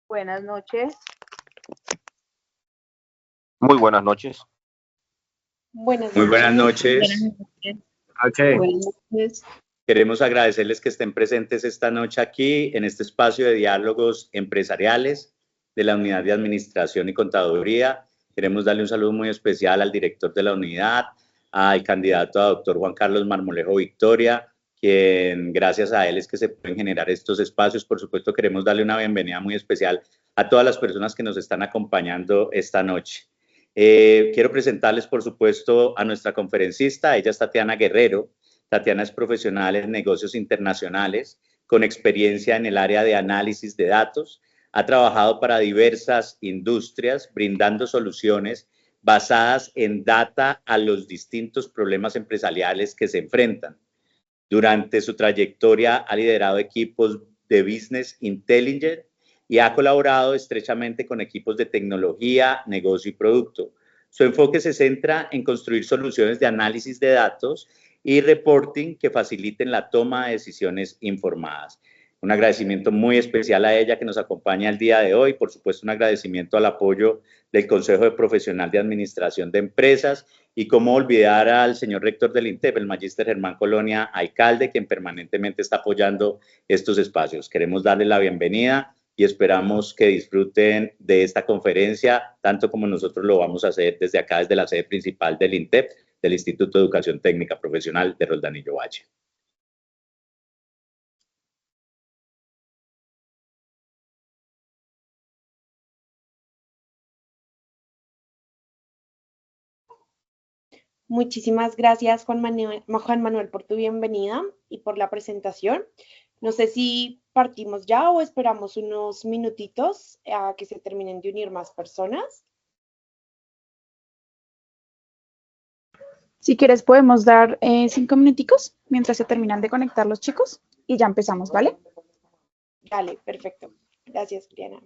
Buenas noches. Muy buenas noches. Buenas Muy buenas noches. noches. Okay. Buenas noches. Queremos agradecerles que estén presentes esta noche aquí en este espacio de diálogos empresariales de la Unidad de Administración y Contaduría. Queremos darle un saludo muy especial al director de la unidad, al candidato a doctor Juan Carlos Marmolejo Victoria, quien gracias a él es que se pueden generar estos espacios. Por supuesto, queremos darle una bienvenida muy especial a todas las personas que nos están acompañando esta noche. Quiero presentarles, por supuesto, a nuestra conferencista. Ella es Tatiana Guerrero. Tatiana es profesional en negocios internacionales, con experiencia en el área de análisis de datos. Ha trabajado para diversas industrias, brindando soluciones basadas en data a los distintos problemas empresariales que se enfrentan. Durante su trayectoria ha liderado equipos de Business Intelligence y ha colaborado estrechamente con equipos de tecnología, negocio y producto. Su enfoque se centra en construir soluciones de análisis de datos y reporting que faciliten la toma de decisiones informadas. Un agradecimiento muy especial a ella que nos acompaña el día de hoy. Por supuesto, un agradecimiento al apoyo del Consejo de Profesional de Administración de Empresas y cómo olvidar al señor rector del INTEP, el magíster Germán Colonia, alcalde, quien permanentemente está apoyando estos espacios. Queremos darle la bienvenida y esperamos que disfruten de esta conferencia, tanto como nosotros lo vamos a hacer desde acá, desde la sede principal del INTEP, del Instituto de Educación Técnica Profesional de Roldanillo Valle. Muchísimas gracias, Juan Manuel, por tu bienvenida y por la presentación. No sé si partimos ya o esperamos unos minutitos a que se terminen de unir más personas. Si quieres podemos dar 5 minuticos mientras se terminan de conectar los chicos y ya empezamos, ¿vale? Dale, perfecto. Gracias, Briana.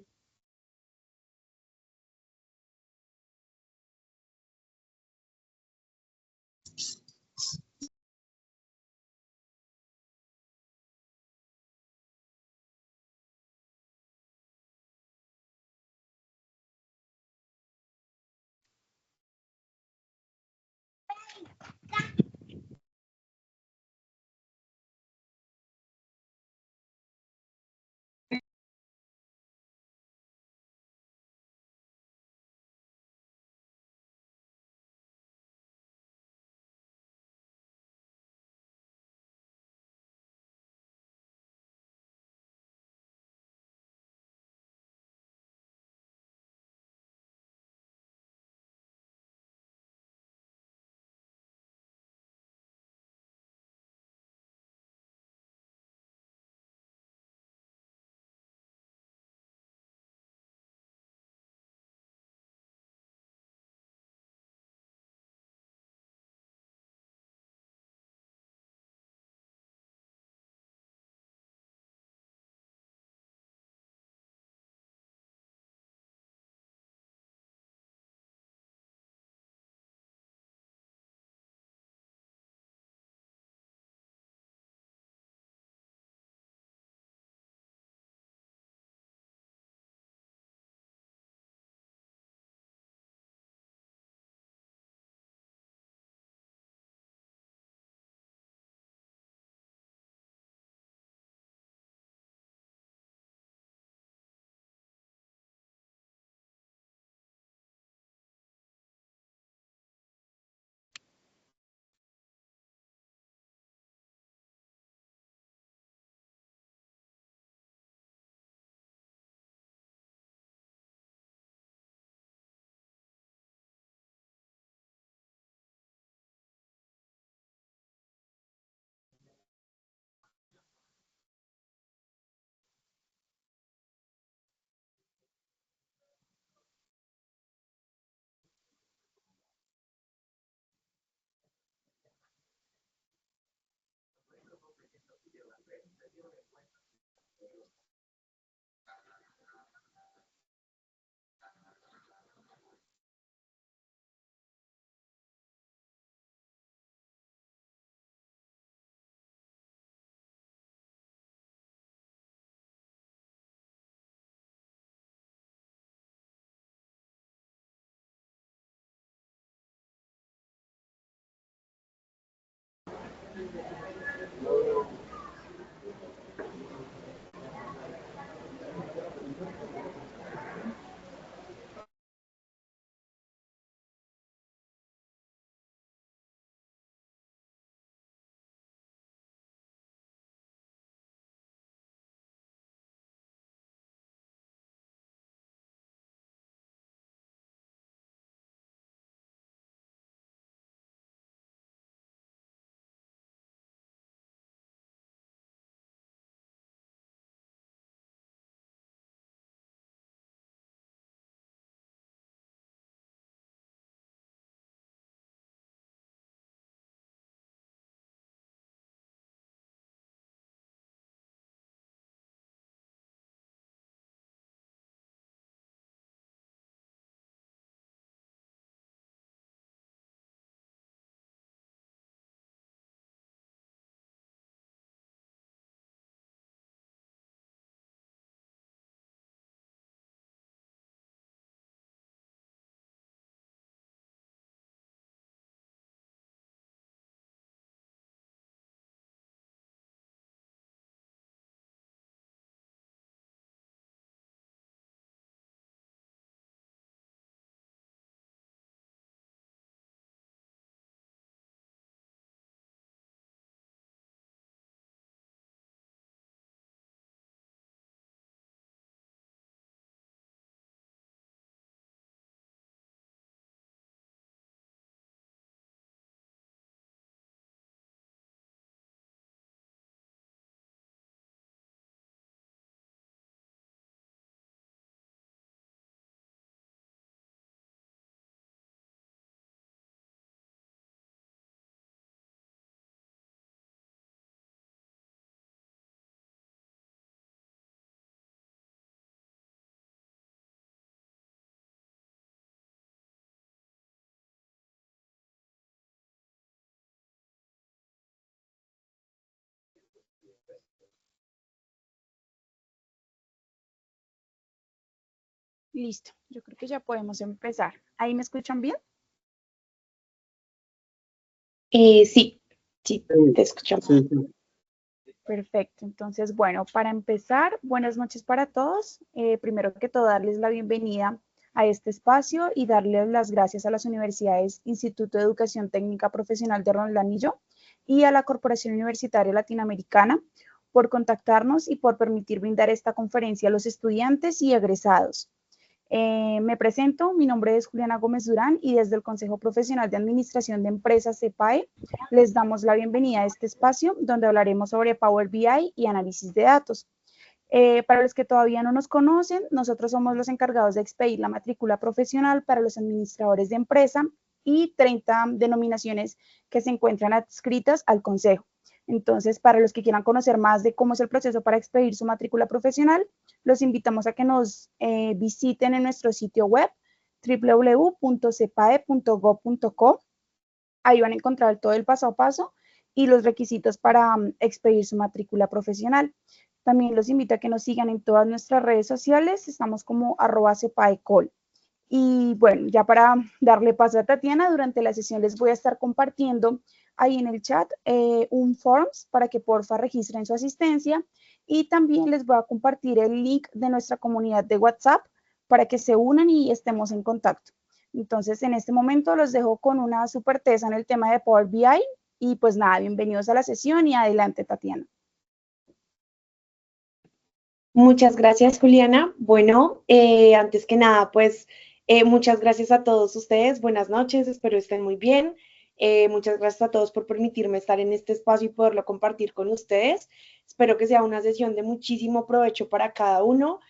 Listo, yo creo que ya podemos empezar. ¿Ahí me escuchan bien? Sí, te escuchamos. Sí. Perfecto, entonces, bueno, para empezar, buenas noches para todos. Primero que todo, darles la bienvenida a este espacio y darles las gracias a las universidades Instituto de Educación Técnica Profesional de Roldán y a la Corporación Universitaria Latinoamericana por contactarnos y por permitir brindar esta conferencia a los estudiantes y egresados. Me presento, mi nombre es Juliana Gómez Durán y desde el Consejo Profesional de Administración de Empresas CEPAE les damos la bienvenida a este espacio donde hablaremos sobre Power BI y análisis de datos. Para los que todavía no nos conocen, nosotros somos los encargados de expedir la matrícula profesional para los administradores de empresa y 30 denominaciones que se encuentran adscritas al Consejo. Entonces, para los que quieran conocer más de cómo es el proceso para expedir su matrícula profesional, los invitamos a que nos visiten en nuestro sitio web www.cepae.gov.co. Ahí van a encontrar todo el paso a paso y los requisitos para expedir su matrícula profesional. También los invito a que nos sigan en todas nuestras redes sociales, estamos como @cepaecol. Y bueno, ya para darle paso a Tatiana, durante la sesión les voy a estar compartiendo ahí en el chat un forms para que porfa registren su asistencia y también les voy a compartir el link de nuestra comunidad de WhatsApp para que se unan y estemos en contacto. Entonces, en este momento los dejo con una super tesa en el tema de Power BI y pues nada, bienvenidos a la sesión y adelante, Tatiana. Muchas gracias, Juliana. Bueno, antes que nada, pues muchas gracias a todos ustedes. Buenas noches, espero estén muy bien. Muchas gracias a todos por permitirme estar en este espacio y poderlo compartir con ustedes. Espero que sea una sesión de muchísimo provecho para cada uno,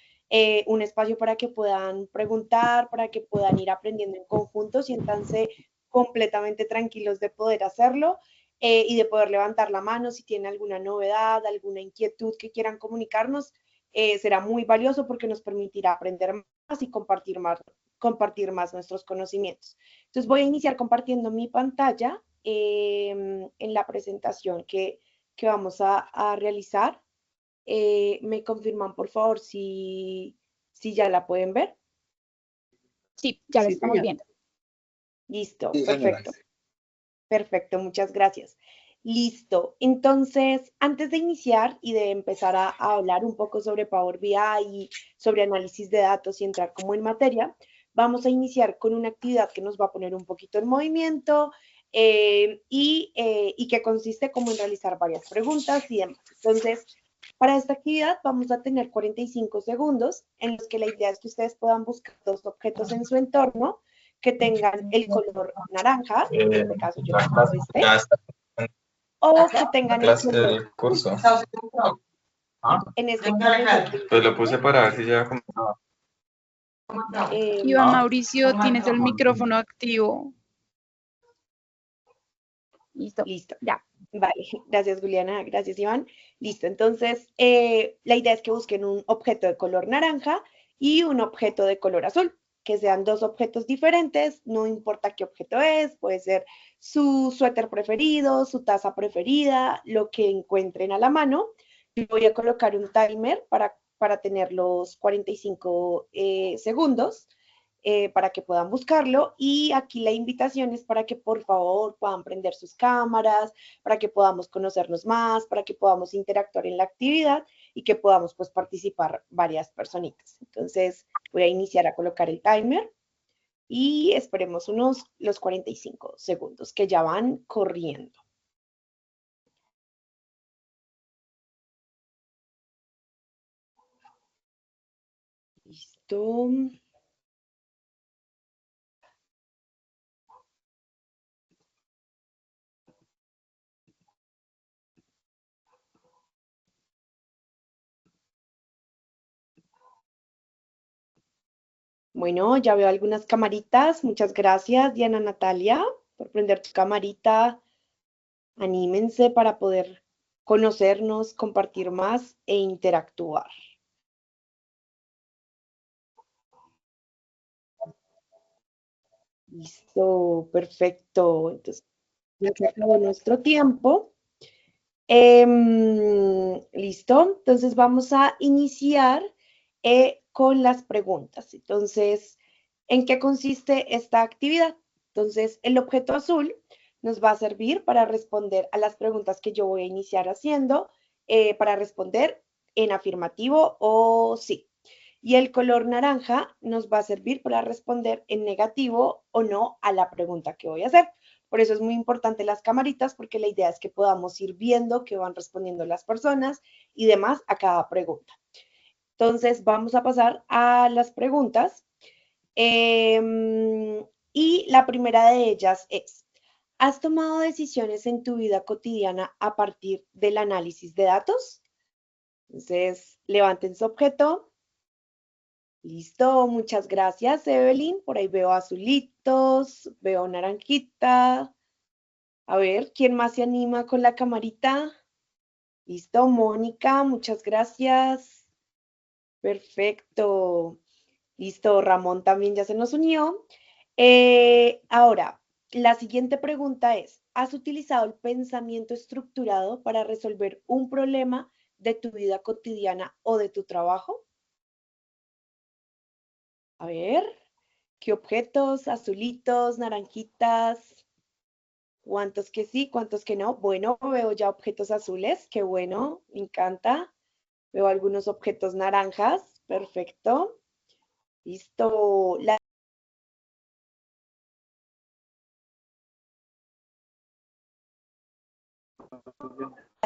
un espacio para que puedan preguntar, para que puedan ir aprendiendo en conjunto, siéntanse completamente tranquilos de poder hacerlo. Y de poder levantar la mano si tienen alguna novedad, alguna inquietud que quieran comunicarnos, será muy valioso porque nos permitirá aprender más y compartir más nuestros conocimientos. Entonces voy a iniciar compartiendo mi pantalla en la presentación que vamos a realizar. ¿Me confirman, por favor, si ya la pueden ver? Sí, ya la estamos viendo. Listo, perfecto. Perfecto, muchas gracias. Listo. Entonces, antes de iniciar y de empezar a hablar un poco sobre Power BI y sobre análisis de datos y entrar como en materia, vamos a iniciar con una actividad que nos va a poner un poquito en movimiento y que consiste como en realizar varias preguntas y demás. Entonces, para esta actividad vamos a tener 45 segundos en los que la idea es que ustedes puedan buscar dos objetos en su entorno que tengan el color naranja, en este caso yo tengo este, o que tengan el color curso. en este caso. Pues lo puse para ver si ya Iván Mauricio, tienes el micrófono activo. Listo. Listo, ya. Vale, gracias Juliana, gracias Iván. Listo, entonces la idea es que busquen un objeto de color naranja y un objeto de color azul, que sean dos objetos diferentes, no importa qué objeto es, puede ser su suéter preferido, su taza preferida, lo que encuentren a la mano. Yo voy a colocar un timer para tener los 45 segundos. Para que puedan buscarlo y aquí la invitación es para que por favor puedan prender sus cámaras, para que podamos conocernos más, para que podamos interactuar en la actividad y que podamos pues participar varias personitas. Entonces voy a iniciar a colocar el timer y esperemos los 45 segundos que ya van corriendo. Listo. Bueno, ya veo algunas camaritas. Muchas gracias, Diana Natalia, por prender tu camarita. Anímense para poder conocernos, compartir más e interactuar. Listo, perfecto. Entonces, ya se acabó nuestro tiempo. Listo, entonces vamos a iniciar con las preguntas. Entonces, ¿en qué consiste esta actividad? Entonces, el objeto azul nos va a servir para responder a las preguntas que yo voy a iniciar haciendo, para responder en afirmativo o sí. Y el color naranja nos va a servir para responder en negativo o no a la pregunta que voy a hacer. Por eso es muy importante las camaritas, porque la idea es que podamos ir viendo qué van respondiendo las personas y demás a cada pregunta. Entonces, vamos a pasar a las preguntas. Y la primera de ellas es, ¿has tomado decisiones en tu vida cotidiana a partir del análisis de datos? Entonces, levanten su objeto. Listo, muchas gracias, Evelyn. Por ahí veo azulitos, veo naranjita. A ver, ¿quién más se anima con la camarita? Listo, Mónica, muchas gracias. Perfecto. Listo, Ramón también ya se nos unió. Ahora, la siguiente pregunta es, ¿has utilizado el pensamiento estructurado para resolver un problema de tu vida cotidiana o de tu trabajo? A ver, ¿qué objetos? Azulitos, naranjitas. ¿Cuántos que sí, cuántos que no? Bueno, veo ya objetos azules, qué bueno, me encanta. Veo algunos objetos naranjas, perfecto. Listo.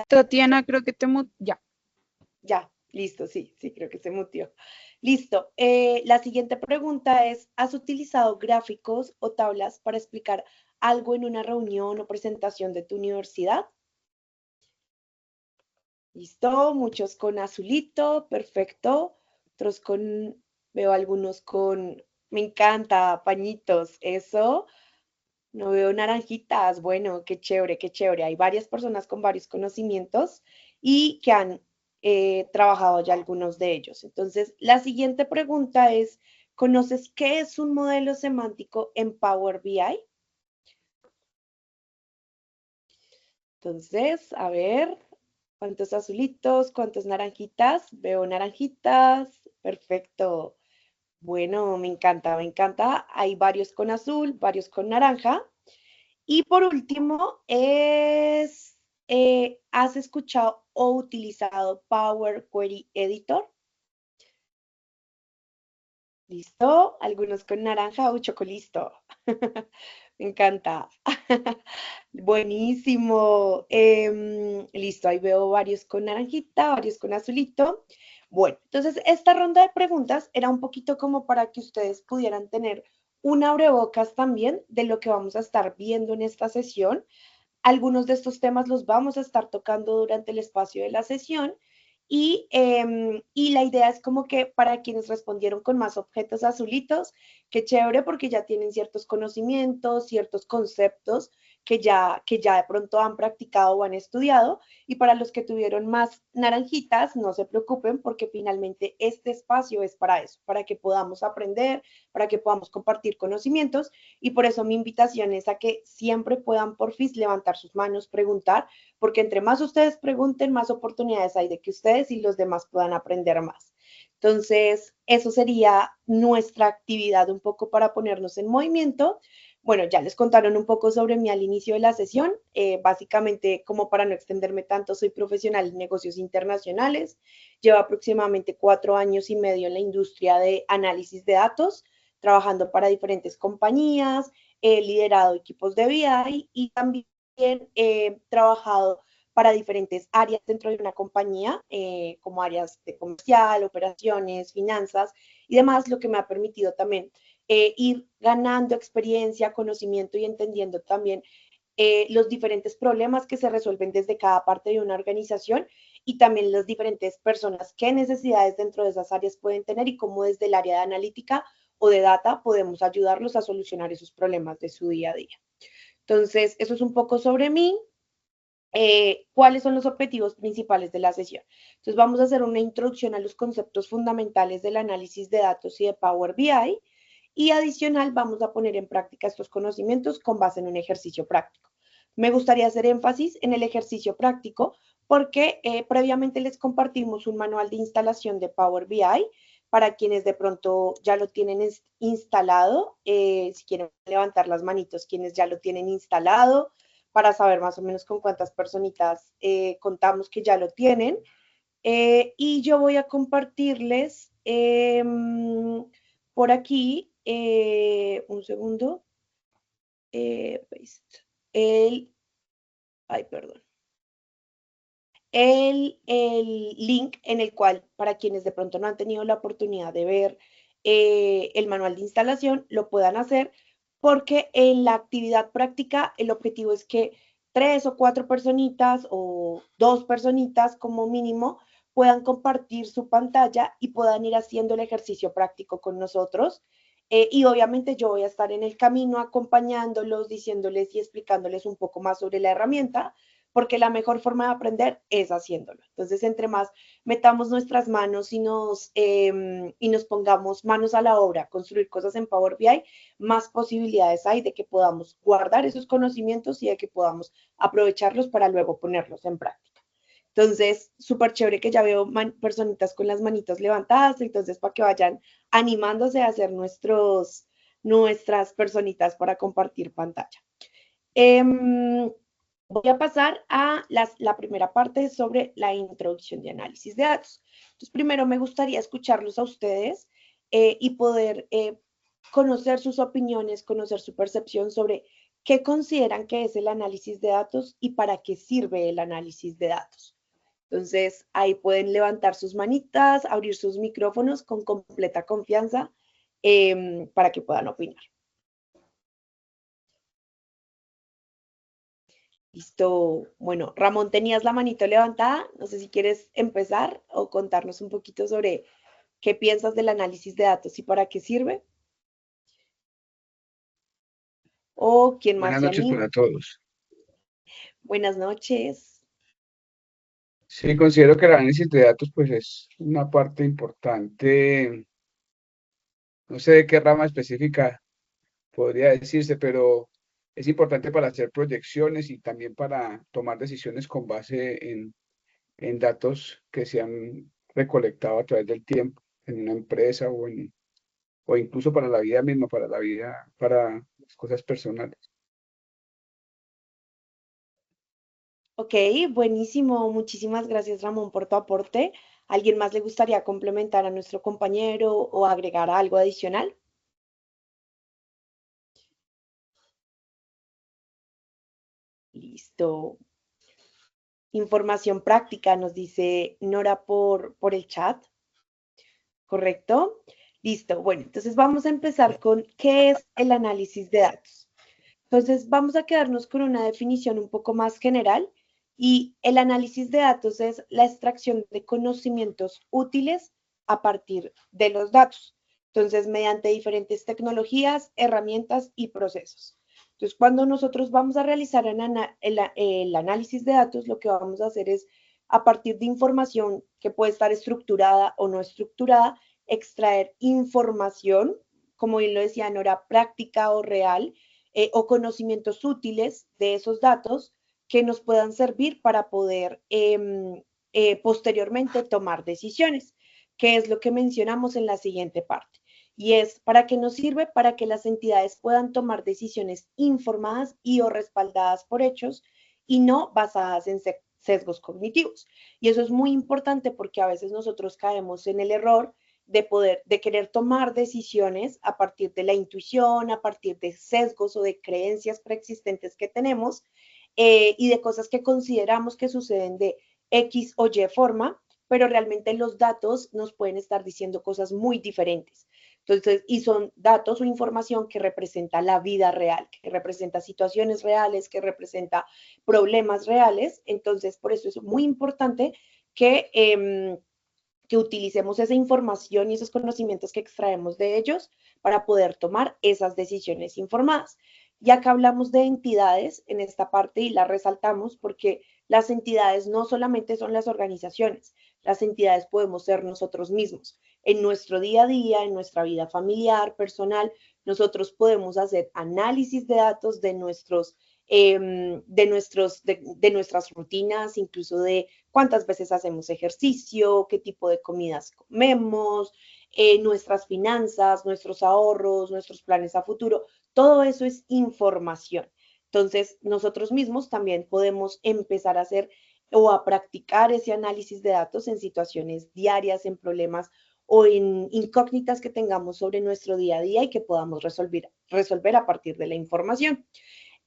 Tatiana, creo que ya. Ya, listo, sí, creo que se mutió. Listo. La siguiente pregunta es, ¿has utilizado gráficos o tablas para explicar algo en una reunión o presentación de tu universidad? Listo, muchos con azulito, perfecto. Otros con, veo algunos con, me encanta, pañitos, eso. No veo naranjitas, bueno, qué chévere, qué chévere. Hay varias personas con varios conocimientos y que han trabajado ya algunos de ellos. Entonces, la siguiente pregunta es, ¿conoces qué es un modelo semántico en Power BI? Entonces, a ver, ¿cuántos azulitos? ¿Cuántos naranjitas? Veo naranjitas, perfecto. Bueno, me encanta, me encanta. Hay varios con azul, varios con naranja. Y por último, ¿has escuchado o utilizado Power Query Editor? ¿Listo? Algunos con naranja o chocolisto. Me encanta. Buenísimo. Listo, ahí veo varios con naranjita, varios con azulito. Bueno, entonces esta ronda de preguntas era un poquito como para que ustedes pudieran tener un abrebocas también de lo que vamos a estar viendo en esta sesión. Algunos de estos temas los vamos a estar tocando durante el espacio de la sesión y la idea es como que para quienes respondieron con más objetos azulitos, qué chévere porque ya tienen ciertos conocimientos, ciertos conceptos que ya de pronto han practicado o han estudiado. Y para los que tuvieron más naranjitas, no se preocupen porque finalmente este espacio es para eso, para que podamos aprender, para que podamos compartir conocimientos. Y por eso mi invitación es a que siempre puedan porfis levantar sus manos, preguntar, porque entre más ustedes pregunten, más oportunidades hay de que ustedes y los demás puedan aprender más. Entonces, eso sería nuestra actividad un poco para ponernos en movimiento. Bueno, ya les contaron un poco sobre mí al inicio de la sesión. Básicamente, como para no extenderme tanto, soy profesional en negocios internacionales. Llevo aproximadamente 4 años y medio en la industria de análisis de datos, trabajando para diferentes compañías, he liderado equipos de BI y también he trabajado para diferentes áreas dentro de una compañía, como áreas de comercial, operaciones, finanzas y demás, lo que me ha permitido también ir ganando experiencia, conocimiento y entendiendo también los diferentes problemas que se resuelven desde cada parte de una organización y también las diferentes personas, qué necesidades dentro de esas áreas pueden tener y cómo desde el área de analítica o de data podemos ayudarlos a solucionar esos problemas de su día a día. Entonces, eso es un poco sobre mí. ¿Cuáles son los objetivos principales de la sesión? Entonces, vamos a hacer una introducción a los conceptos fundamentales del análisis de datos y de Power BI. Y adicional, vamos a poner en práctica estos conocimientos con base en un ejercicio práctico. Me gustaría hacer énfasis en el ejercicio práctico porque previamente les compartimos un manual de instalación de Power BI para quienes de pronto ya lo tienen instalado, si quieren levantar las manitos, quienes ya lo tienen instalado, para saber más o menos con cuántas personitas contamos que ya lo tienen. Y yo voy a compartirles por aquí, un segundo, perdón. El link en el cual, para quienes de pronto no han tenido la oportunidad de ver el manual de instalación, lo puedan hacer, porque en la actividad práctica el objetivo es que 3 o 4 personitas o 2 personitas como mínimo puedan compartir su pantalla y puedan ir haciendo el ejercicio práctico con nosotros. Y obviamente yo voy a estar en el camino acompañándolos, diciéndoles y explicándoles un poco más sobre la herramienta, porque la mejor forma de aprender es haciéndolo. Entonces, entre más metamos nuestras manos y nos pongamos manos a la obra, construir cosas en Power BI, más posibilidades hay de que podamos guardar esos conocimientos y de que podamos aprovecharlos para luego ponerlos en práctica. Entonces, súper chévere que ya veo personitas con las manitas levantadas, entonces para que vayan animándose a hacer nuestras personitas para compartir pantalla. Voy a pasar a la primera parte sobre la introducción de análisis de datos. Entonces, primero me gustaría escucharlos a ustedes y poder conocer sus opiniones, conocer su percepción sobre qué consideran que es el análisis de datos y para qué sirve el análisis de datos. Entonces, ahí pueden levantar sus manitas, abrir sus micrófonos con completa confianza para que puedan opinar. Listo. Bueno, Ramón, tenías la manito levantada. No sé si quieres empezar o contarnos un poquito sobre qué piensas del análisis de datos y para qué sirve. O quién más Buenas se noches anima. para todos. Buenas noches. Sí, considero que el análisis de datos pues es una parte importante, no sé de qué rama específica podría decirse, pero es importante para hacer proyecciones y también para tomar decisiones con base en datos que se han recolectado a través del tiempo en una empresa o incluso para la vida misma, para las cosas personales. Ok, buenísimo. Muchísimas gracias, Ramón, por tu aporte. ¿Alguien más le gustaría complementar a nuestro compañero o agregar algo adicional? Listo. Información práctica, nos dice Nora por el chat. ¿Correcto? Listo. Bueno, entonces vamos a empezar con qué es el análisis de datos. Entonces vamos a quedarnos con una definición un poco más general y el análisis de datos es la extracción de conocimientos útiles a partir de los datos. Entonces, mediante diferentes tecnologías, herramientas y procesos. Entonces, cuando nosotros vamos a realizar el análisis de datos, lo que vamos a hacer es, a partir de información que puede estar estructurada o no estructurada, extraer información, como bien lo decía Nora, práctica o real, o conocimientos útiles de esos datos que nos puedan servir para poder posteriormente tomar decisiones, que es lo que mencionamos en la siguiente parte. Y es para qué nos sirve, para que las entidades puedan tomar decisiones informadas y o respaldadas por hechos y no basadas en sesgos cognitivos. Y eso es muy importante porque a veces nosotros caemos en el error de querer tomar decisiones a partir de la intuición, a partir de sesgos o de creencias preexistentes que tenemos y de cosas que consideramos que suceden de X o Y forma, pero realmente los datos nos pueden estar diciendo cosas muy diferentes. Entonces, y son datos o información que representa la vida real, que representa situaciones reales, que representa problemas reales. Entonces, por eso es muy importante que utilicemos esa información y esos conocimientos que extraemos de ellos para poder tomar esas decisiones informadas. Y acá hablamos de entidades en esta parte y la resaltamos porque las entidades no solamente son las organizaciones, las entidades podemos ser nosotros mismos. En nuestro día a día, en nuestra vida familiar, personal, nosotros podemos hacer análisis de datos de nuestras rutinas, incluso de cuántas veces hacemos ejercicio, qué tipo de comidas comemos, nuestras finanzas, nuestros ahorros, nuestros planes a futuro, todo eso es información. Entonces, nosotros mismos también podemos empezar a hacer o a practicar ese análisis de datos en situaciones diarias, en problemas o en incógnitas que tengamos sobre nuestro día a día y que podamos resolver a partir de la información.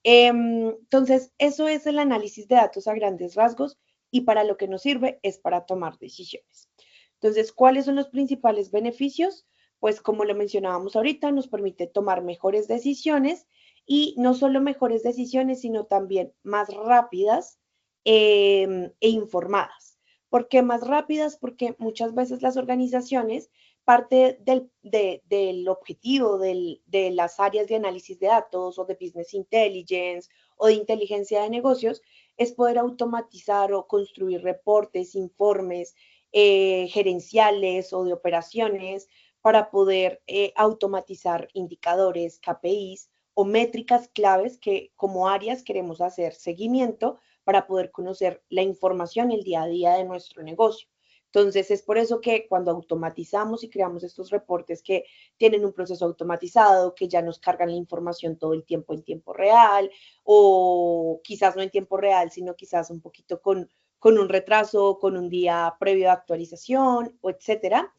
Entonces, eso es el análisis de datos a grandes rasgos y para lo que nos sirve es para tomar decisiones. Entonces, ¿cuáles son los principales beneficios? Pues como lo mencionábamos ahorita, nos permite tomar mejores decisiones y no solo mejores decisiones, sino también más rápidas e informadas. ¿Por qué más rápidas? Porque muchas veces las organizaciones, parte del objetivo de las áreas de análisis de datos o de business intelligence o de inteligencia de negocios es poder automatizar o construir reportes, informes gerenciales o de operaciones para poder automatizar indicadores, KPIs o métricas claves que como áreas queremos hacer seguimiento para poder conocer la información el día a día de nuestro negocio. Entonces, es por eso que cuando automatizamos y creamos estos reportes que tienen un proceso automatizado, que ya nos cargan la información todo el tiempo en tiempo real, o quizás no en tiempo real, sino quizás un poquito con un retraso, con un día previo de actualización, o etcétera.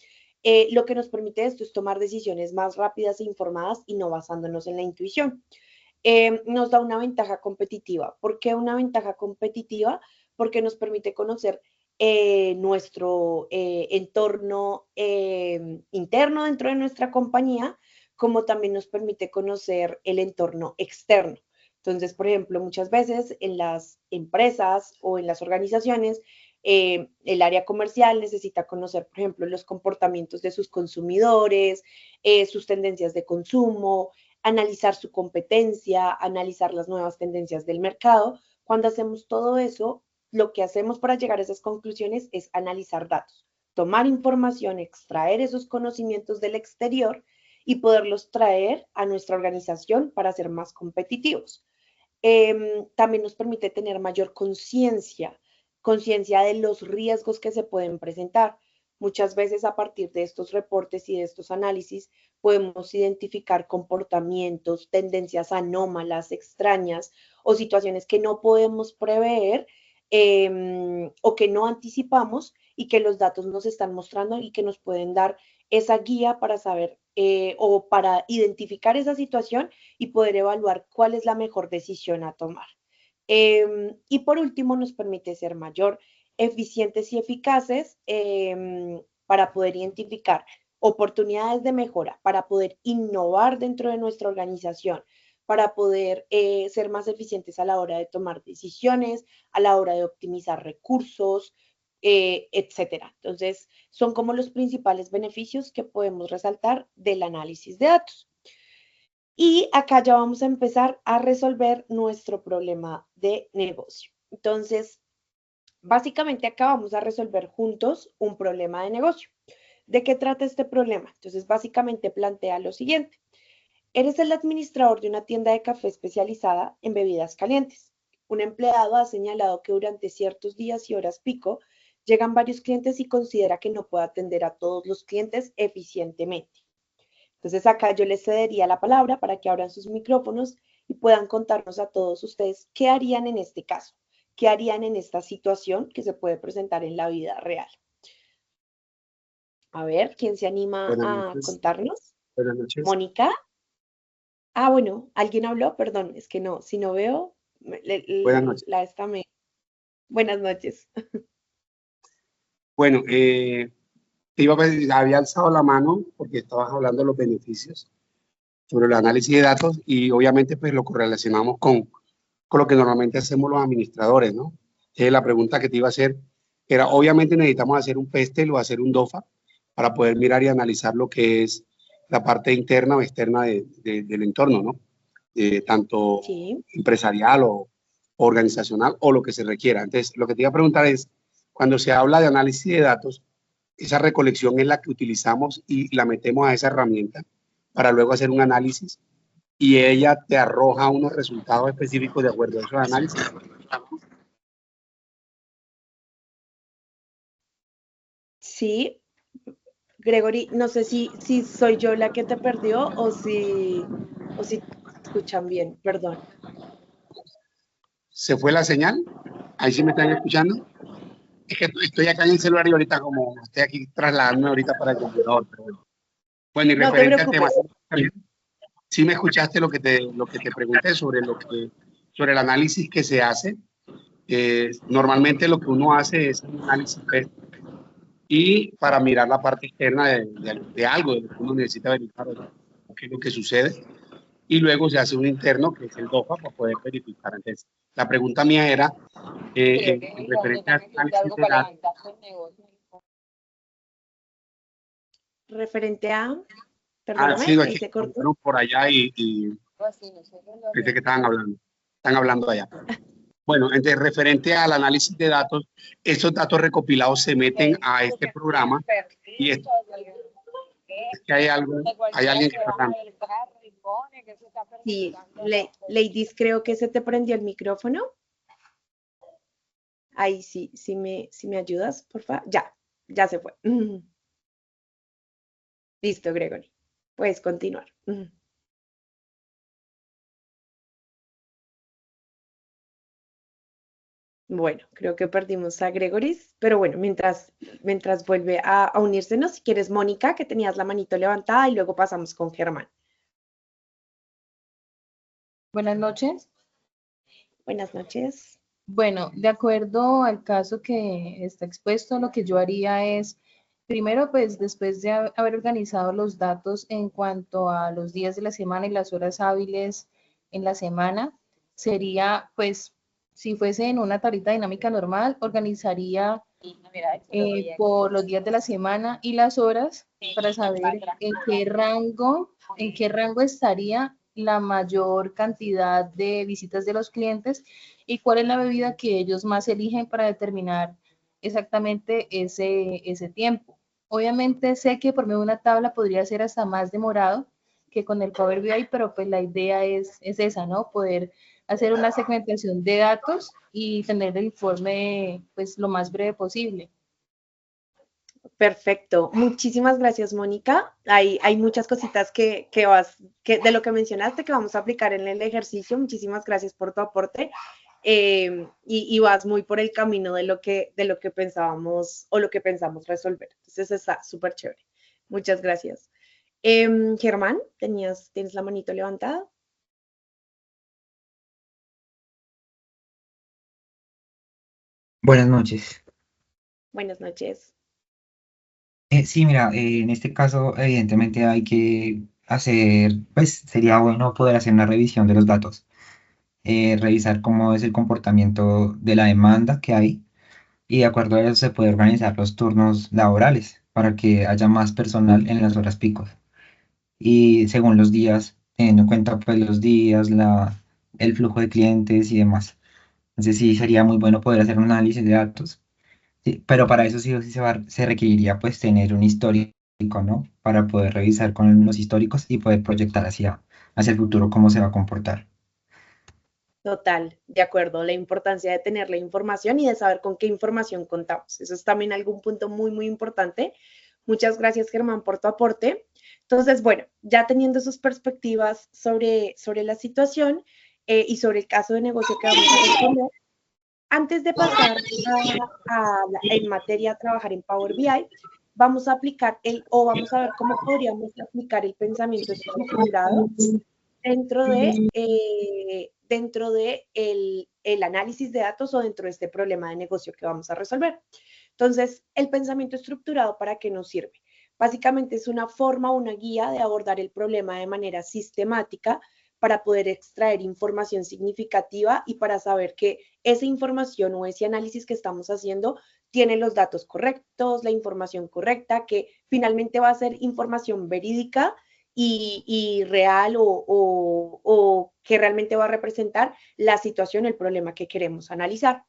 Lo que nos permite esto es tomar decisiones más rápidas e informadas y no basándonos en la intuición. Nos da una ventaja competitiva. ¿Por qué una ventaja competitiva? Porque nos permite conocer nuestro entorno interno dentro de nuestra compañía, como también nos permite conocer el entorno externo. Entonces, por ejemplo, muchas veces en las empresas o en las organizaciones, el área comercial necesita conocer, por ejemplo, los comportamientos de sus consumidores, sus tendencias de consumo, analizar su competencia, analizar las nuevas tendencias del mercado. Cuando hacemos todo eso, lo que hacemos para llegar a esas conclusiones es analizar datos, tomar información, extraer esos conocimientos del exterior y poderlos traer a nuestra organización para ser más competitivos. También nos permite tener mayor conciencia de los riesgos que se pueden presentar. Muchas veces a partir de estos reportes y de estos análisis podemos identificar comportamientos, tendencias anómalas, extrañas o situaciones que no podemos prever o que no anticipamos y que los datos nos están mostrando y que nos pueden dar esa guía para saber o para identificar esa situación y poder evaluar cuál es la mejor decisión a tomar. Y por último, nos permite ser mayor eficientes y eficaces para poder identificar oportunidades de mejora, para poder innovar dentro de nuestra organización, para poder ser más eficientes a la hora de tomar decisiones, a la hora de optimizar recursos, etcétera. Entonces, son como los principales beneficios que podemos resaltar del análisis de datos. Y acá ya vamos a empezar a resolver nuestro problema de negocio. Entonces, básicamente acá vamos a resolver juntos un problema de negocio. ¿De qué trata este problema? Entonces, básicamente plantea lo siguiente. Eres el administrador de una tienda de café especializada en bebidas calientes. Un empleado ha señalado que durante ciertos días y horas pico llegan varios clientes y considera que no puede atender a todos los clientes eficientemente. Entonces acá yo les cedería la palabra para que abran sus micrófonos y puedan contarnos a todos ustedes qué harían en este caso, qué harían en esta situación que se puede presentar en la vida real. A ver, ¿quién se anima a contarnos? Buenas noches. Mónica. Ah, bueno, ¿alguien habló? Perdón, es que no, si no veo, Buenas noches. Buenas noches. Bueno, había alzado la mano porque estabas hablando de los beneficios sobre el análisis de datos y obviamente pues lo correlacionamos con lo que normalmente hacemos los administradores, ¿no? La pregunta que te iba a hacer era, obviamente necesitamos hacer un PESTEL o hacer un DOFA para poder mirar y analizar lo que es la parte interna o externa del entorno, ¿no? Tanto Sí. empresarial o organizacional o lo que se requiera. Entonces, lo que te iba a preguntar es, cuando se habla de análisis de datos, esa recolección es la que utilizamos y la metemos a esa herramienta para luego hacer un análisis y ella te arroja unos resultados específicos de acuerdo a esos análisis. Sí, Gregory, no sé si soy yo la que te perdió o si escuchan bien, perdón. ¿Se fue la señal? ¿Ahí sí me están escuchando? Es que estoy acá en el celular y ahorita como estoy aquí trasladándome ahorita para el computador. Pero bueno. Bueno, y No te referente al tema, preocupes. sí me escuchaste lo que te pregunté sobre sobre el análisis que se hace. Normalmente lo que uno hace es un análisis PET y para mirar la parte externa de algo, de lo que uno necesita verificar qué es lo que sucede. Y luego se hace un interno, que es el DOFA, para poder verificar. Entonces, la pregunta mía era, en referente al análisis de datos. Referente a, Sí, perdóname, ahí aquí se cortó. por allá y pensé que estaban hablando. Están hablando allá. Bueno, entonces, referente al análisis de datos, estos datos recopilados se meten a este programa y es que hay alguien que está hablando. Sí, Ladies, creo que se te prendió el micrófono. Ahí sí, si me ayudas, por favor. Ya se fue. Listo, Gregory. Puedes continuar. Bueno, creo que perdimos a Gregory, pero bueno, mientras vuelve a unírsenos, si quieres, Mónica, que tenías la manito levantada y luego pasamos con Germán. Buenas noches. Buenas noches. Bueno, de acuerdo al caso que está expuesto, lo que yo haría es, primero, pues después de haber organizado los datos en cuanto a los días de la semana y las horas hábiles en la semana, sería, pues, si fuese en una tablita dinámica normal, organizaría por los días de la semana y las horas para saber en qué rango estaría la mayor cantidad de visitas de los clientes y cuál es la bebida que ellos más eligen para determinar exactamente ese tiempo. Obviamente sé que por medio de una tabla podría ser hasta más demorado que con el Power BI, pero pues la idea es esa, ¿no? Poder hacer una segmentación de datos y tener el informe pues lo más breve posible. Perfecto. Muchísimas gracias, Mónica. Hay muchas cositas que de lo que mencionaste que vamos a aplicar en el ejercicio. Muchísimas gracias por tu aporte. Y vas muy por el camino de lo que pensábamos o lo que pensamos resolver. Entonces está súper chévere. Muchas gracias. Germán, ¿tienes la manito levantada? Buenas noches. Buenas noches. Sí, mira, en este caso evidentemente hay que hacer, pues sería bueno poder hacer una revisión de los datos, revisar cómo es el comportamiento de la demanda que hay y de acuerdo a eso se puede organizar los turnos laborales para que haya más personal en las horas picos y según los días, teniendo en cuenta pues los días, el flujo de clientes y demás. Entonces sí, sería muy bueno poder hacer un análisis de datos. Sí, pero para eso sí o sí se requeriría pues tener un histórico, ¿no? Para poder revisar con los históricos y poder proyectar hacia el futuro cómo se va a comportar. Total, de acuerdo, la importancia de tener la información y de saber con qué información contamos. Eso es también algún punto muy, muy importante. Muchas gracias, Germán, por tu aporte. Entonces, bueno, ya teniendo sus perspectivas sobre la situación y sobre el caso de negocio que vamos a responder, antes de pasar en materia a trabajar en Power BI, vamos a aplicar vamos a ver cómo podríamos aplicar el pensamiento estructurado dentro de el análisis de datos o dentro de este problema de negocio que vamos a resolver. Entonces, el pensamiento estructurado, ¿para qué nos sirve? Básicamente es una forma, una guía de abordar el problema de manera sistemática para poder extraer información significativa y para saber que esa información o ese análisis que estamos haciendo tiene los datos correctos, la información correcta, que finalmente va a ser información verídica y real o que realmente va a representar la situación, el problema que queremos analizar.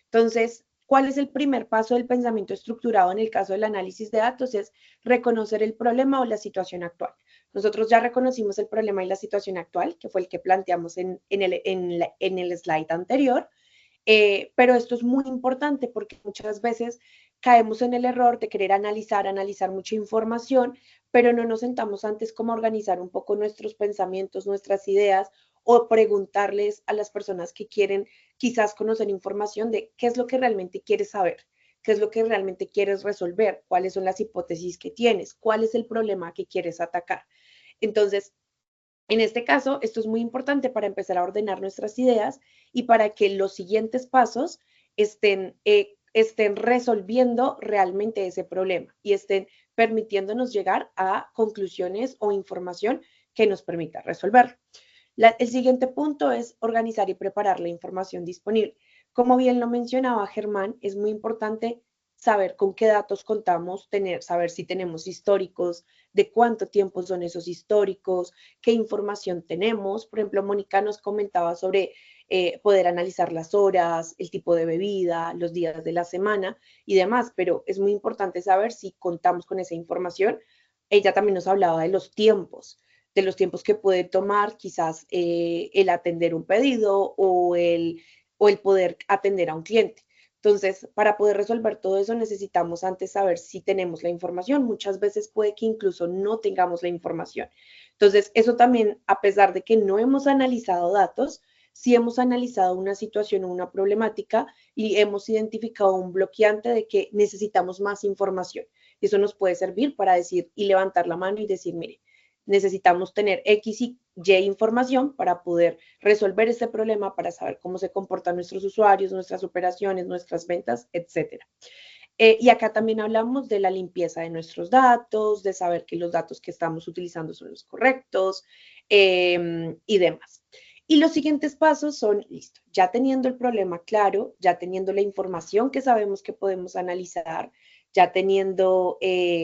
Entonces, ¿cuál es el primer paso del pensamiento estructurado en el caso del análisis de datos? Es reconocer el problema o la situación actual. Nosotros ya reconocimos el problema y la situación actual, que fue el que planteamos en el slide anterior, pero esto es muy importante porque muchas veces caemos en el error de querer analizar mucha información, pero no nos sentamos antes como a organizar un poco nuestros pensamientos, nuestras ideas, o preguntarles a las personas que quieren quizás conocer información de qué es lo que realmente quieres saber, qué es lo que realmente quieres resolver, cuáles son las hipótesis que tienes, cuál es el problema que quieres atacar. Entonces, en este caso, esto es muy importante para empezar a ordenar nuestras ideas y para que los siguientes pasos estén resolviendo realmente ese problema y estén permitiéndonos llegar a conclusiones o información que nos permita resolverlo. El siguiente punto es organizar y preparar la información disponible. Como bien lo mencionaba Germán, es muy importante saber con qué datos contamos, saber si tenemos históricos, de cuánto tiempo son esos históricos, qué información tenemos. Por ejemplo, Mónica nos comentaba sobre poder analizar las horas, el tipo de bebida, los días de la semana y demás, pero es muy importante saber si contamos con esa información. Ella también nos hablaba de los tiempos que puede tomar quizás el atender un pedido o el poder atender a un cliente. Entonces, para poder resolver todo eso necesitamos antes saber si tenemos la información. Muchas veces puede que incluso no tengamos la información. Entonces, eso también, a pesar de que no hemos analizado datos, sí hemos analizado una situación o una problemática y hemos identificado un bloqueante de que necesitamos más información. Y eso nos puede servir para decir y levantar la mano y decir, mire, necesitamos tener X y Y información para poder resolver este problema, para saber cómo se comportan nuestros usuarios, nuestras operaciones, nuestras ventas, etc. Y acá también hablamos de la limpieza de nuestros datos, de saber que los datos que estamos utilizando son los correctos y demás. Y los siguientes pasos son, listo, ya teniendo el problema claro, ya teniendo la información que sabemos que podemos analizar, ya teniendo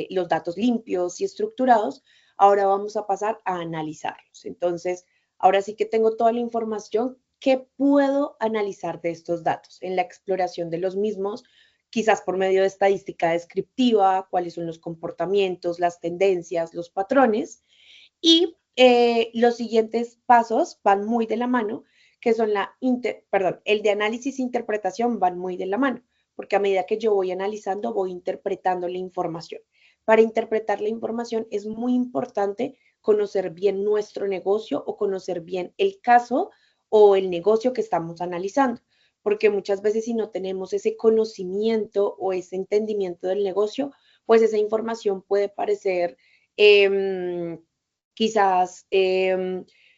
los datos limpios y estructurados, ahora vamos a pasar a analizarlos. Entonces, ahora sí que tengo toda la información que puedo analizar de estos datos en la exploración de los mismos, quizás por medio de estadística descriptiva, cuáles son los comportamientos, las tendencias, los patrones. Y los siguientes pasos van muy de la mano, que son el de análisis e interpretación van muy de la mano, porque a medida que yo voy analizando, voy interpretando la información. Para interpretar la información es muy importante conocer bien nuestro negocio o conocer bien el caso o el negocio que estamos analizando, porque muchas veces si no tenemos ese conocimiento o ese entendimiento del negocio, pues esa información puede parecer quizás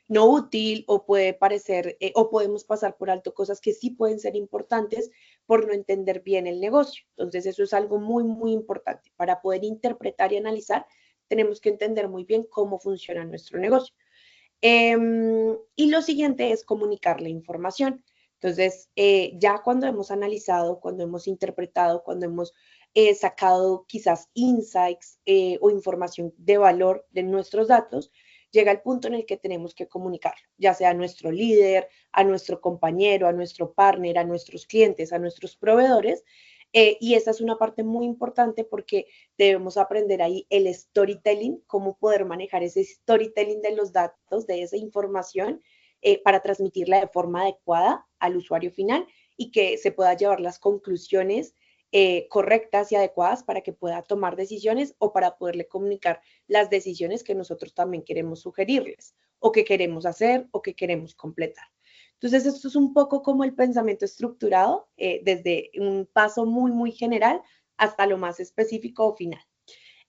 no útil o puede parecer o podemos pasar por alto cosas que sí pueden ser importantes por no entender bien el negocio. Entonces eso es algo muy, muy importante. Para poder interpretar y analizar, tenemos que entender muy bien cómo funciona nuestro negocio. Y lo siguiente es comunicar la información. Entonces, ya cuando hemos analizado, cuando hemos interpretado, cuando hemos sacado quizás insights o información de valor de nuestros datos, llega el punto en el que tenemos que comunicarlo, ya sea a nuestro líder, a nuestro compañero, a nuestro partner, a nuestros clientes, a nuestros proveedores. Y esa es una parte muy importante porque debemos aprender ahí el storytelling, cómo poder manejar ese storytelling de los datos, de esa información, para transmitirla de forma adecuada al usuario final y que se pueda llevar las conclusiones correctas y adecuadas para que pueda tomar decisiones o para poderle comunicar las decisiones que nosotros también queremos sugerirles o que queremos hacer o que queremos completar. Entonces, esto es un poco como el pensamiento estructurado, desde un paso muy, muy general hasta lo más específico o final.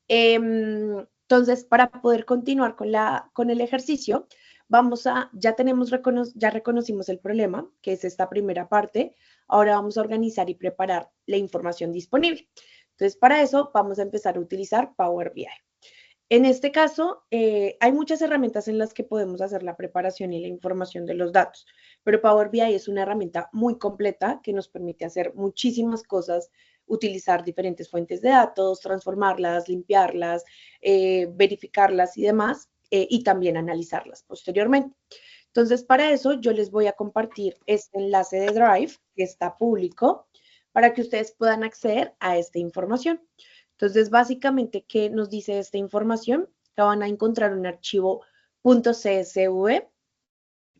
Entonces, para poder continuar con el ejercicio, ya reconocimos el problema, que es esta primera parte. Ahora vamos a organizar y preparar la información disponible. Entonces, para eso vamos a empezar a utilizar Power BI. En este caso, hay muchas herramientas en las que podemos hacer la preparación y la información de los datos, pero Power BI es una herramienta muy completa que nos permite hacer muchísimas cosas, utilizar diferentes fuentes de datos, transformarlas, limpiarlas, verificarlas y demás, y también analizarlas posteriormente. Entonces, para eso yo les voy a compartir este enlace de Drive que está público para que ustedes puedan acceder a esta información. Entonces, básicamente, ¿qué nos dice esta información? La van a encontrar en un archivo .csv,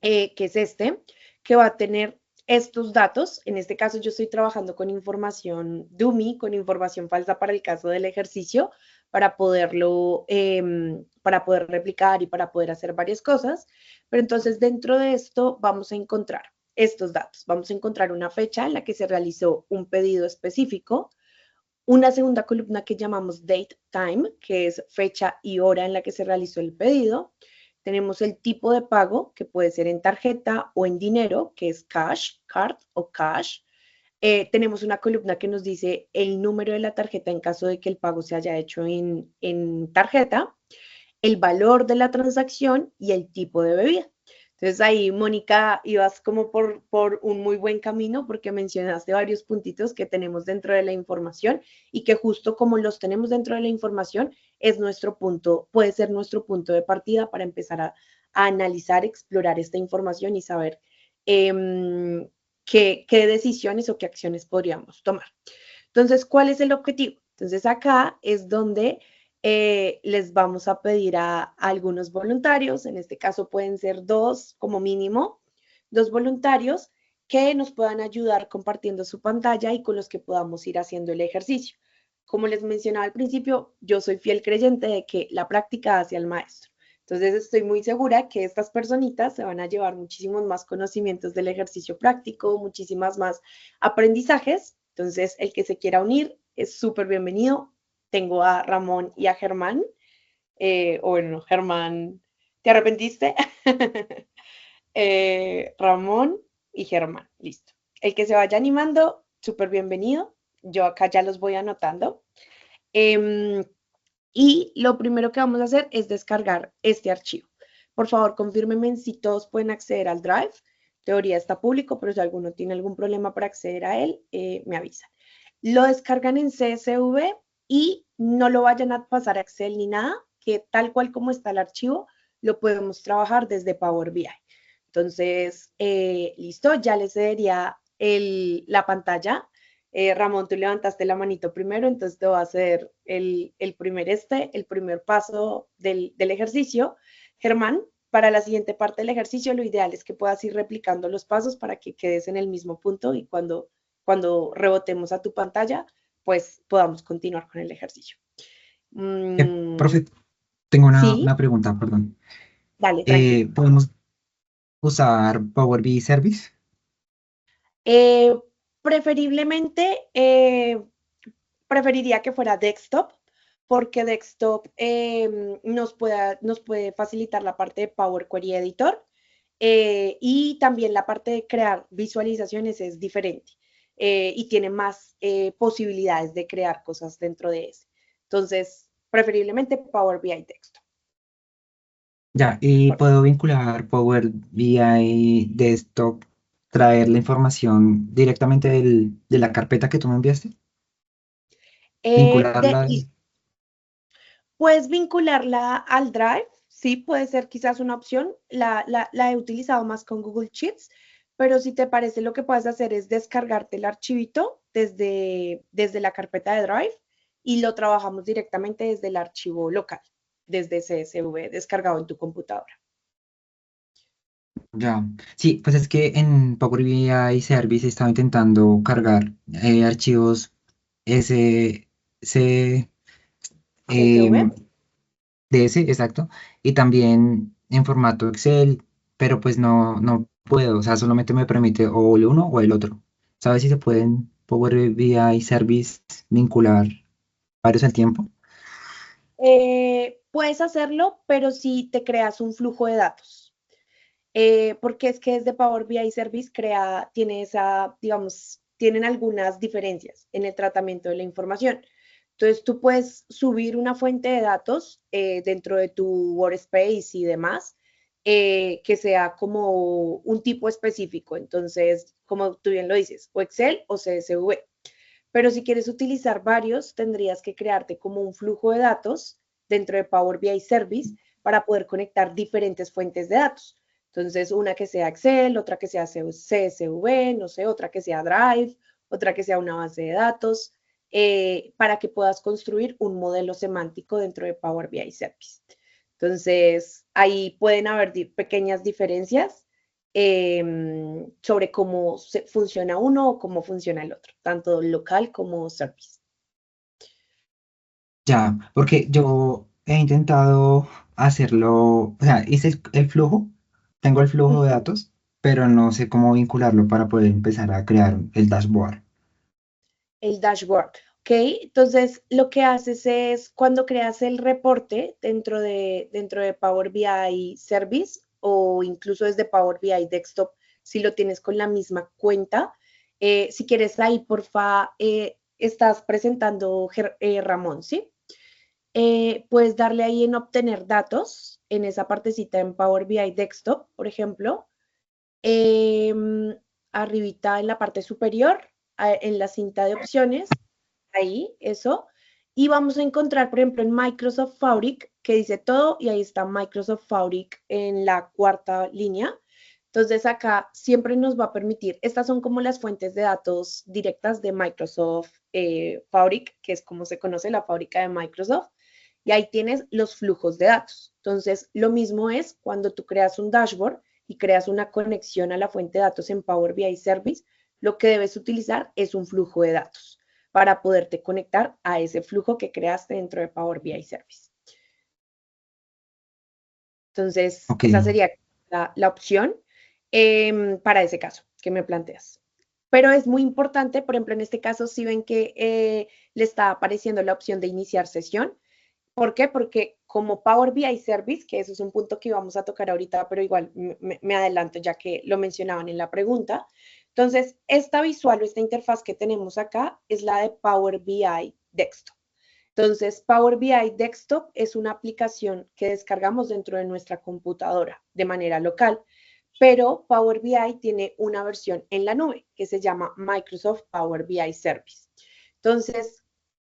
que es este, que va a tener estos datos. En este caso yo estoy trabajando con información dummy, con información falsa para el caso del ejercicio, para para poder replicar y para poder hacer varias cosas. Pero entonces dentro de esto vamos a encontrar estos datos. Vamos a encontrar una fecha en la que se realizó un pedido específico, una segunda columna que llamamos date time, que es fecha y hora en la que se realizó el pedido. Tenemos el tipo de pago, que puede ser en tarjeta o en dinero, que es cash, card o cash. Tenemos una columna que nos dice el número de la tarjeta en caso de que el pago se haya hecho en tarjeta, el valor de la transacción y el tipo de bebida. Entonces ahí, Mónica, ibas como por un muy buen camino porque mencionaste varios puntitos que tenemos dentro de la información y que justo como los tenemos dentro de la información, es nuestro punto, puede ser nuestro punto de partida para empezar a analizar, explorar esta información y saber qué decisiones o qué acciones podríamos tomar. Entonces, ¿cuál es el objetivo? Entonces, acá es donde les vamos a pedir a algunos voluntarios, en este caso pueden ser 2 como mínimo, 2 voluntarios que nos puedan ayudar compartiendo su pantalla y con los que podamos ir haciendo el ejercicio. Como les mencionaba al principio, yo soy fiel creyente de que la práctica hace al maestro. Entonces estoy muy segura que estas personitas se van a llevar muchísimos más conocimientos del ejercicio práctico, muchísimas más aprendizajes. Entonces el que se quiera unir es súper bienvenido. Tengo a Ramón y a Germán. O bueno, Germán, ¿te arrepentiste? Ramón y Germán, listo. El que se vaya animando, súper bienvenido. Yo acá ya los voy anotando. Y lo primero que vamos a hacer es descargar este archivo. Por favor, confírmenme si todos pueden acceder al Drive. Teoría está público, pero si alguno tiene algún problema para acceder a él, me avisan. Lo descargan en CSV y no lo vayan a pasar a Excel ni nada, que tal cual como está el archivo, lo podemos trabajar desde Power BI. Entonces, listo, ya les cedería la pantalla. Ramón, tú levantaste la manito primero, entonces te voy a hacer el primer paso del ejercicio. Germán, para la siguiente parte del ejercicio, lo ideal es que puedas ir replicando los pasos para que quedes en el mismo punto y cuando rebotemos a tu pantalla, pues podamos continuar con el ejercicio. Profe, tengo ¿Sí? una pregunta, perdón. Dale, tranquilo. ¿Podemos usar Power BI Service? Preferiblemente, preferiría que fuera desktop, porque desktop nos puede facilitar la parte de Power Query Editor y también la parte de crear visualizaciones es diferente y tiene más posibilidades de crear cosas dentro de ese. Entonces, preferiblemente Power BI Desktop. Ya, y puedo vincular Power BI Desktop, traer la información directamente de la carpeta que tú me enviaste, vincularla. Puedes vincularla al Drive, sí, puede ser quizás una opción. La he utilizado más con Google Sheets, pero si te parece, lo que puedes hacer es descargarte el archivito desde la carpeta de Drive y lo trabajamos directamente desde el archivo local, desde CSV descargado en tu computadora. Ya, sí, pues es que en Power BI Service estaba intentando cargar archivos SC, CSV. DS, exacto, y también en formato Excel, pero pues no puedo, o sea, solamente me permite o el uno o el otro. ¿Sabes si se pueden Power BI Service vincular varios al tiempo? Puedes hacerlo, pero si te creas un flujo de datos. Porque es que desde Power BI Service tiene digamos, tienen algunas diferencias en el tratamiento de la información. Entonces, tú puedes subir una fuente de datos dentro de tu workspace y demás, que sea como un tipo específico. Entonces, como tú bien lo dices, o Excel o CSV. Pero si quieres utilizar varios, tendrías que crearte como un flujo de datos dentro de Power BI Service para poder conectar diferentes fuentes de datos. Entonces, una que sea Excel, otra que sea CSV, no sé, otra que sea Drive, otra que sea una base de datos, para que puedas construir un modelo semántico dentro de Power BI Service. Entonces, ahí pueden haber pequeñas diferencias, sobre cómo funciona uno o cómo funciona el otro, tanto local como service. Ya, porque yo he intentado hacerlo, o sea, hice el flujo, tengo el flujo de Ujú. datos, pero no sé cómo vincularlo para poder empezar a crear el dashboard. El dashboard, ¿ok? Entonces, lo que haces es cuando creas el reporte dentro de Power BI Service o incluso desde Power BI Desktop, si lo tienes con la misma cuenta, si quieres ahí, porfa, estás presentando Ramón, ¿sí? Puedes darle ahí en obtener datos, en esa partecita en Power BI Desktop, por ejemplo. Arribita en la parte superior, en la cinta de opciones, ahí, eso. Y vamos a encontrar, por ejemplo, en Microsoft Fabric, que dice todo, y ahí está Microsoft Fabric en la cuarta línea. Entonces acá siempre nos va a permitir, estas son como las fuentes de datos directas de Microsoft Fabric, que es como se conoce la fábrica de Microsoft, y ahí tienes los flujos de datos. Entonces, lo mismo es cuando tú creas un dashboard y creas una conexión a la fuente de datos en Power BI Service, lo que debes utilizar es un flujo de datos para poderte conectar a ese flujo que creaste dentro de Power BI Service. Entonces, Ok, esa sería la opción para ese caso que me planteas. Pero es muy importante, por ejemplo, en este caso, si ven que le está apareciendo la opción de iniciar sesión. ¿Por qué? Porque como Power BI Service, que eso es un punto que vamos a tocar ahorita, pero igual me adelanto ya que lo mencionaban en la pregunta. Entonces, esta visual o esta interfaz que tenemos acá es la de Power BI Desktop. Entonces, Power BI Desktop es una aplicación que descargamos dentro de nuestra computadora de manera local, pero Power BI tiene una versión en la nube que se llama Microsoft Power BI Service. Entonces,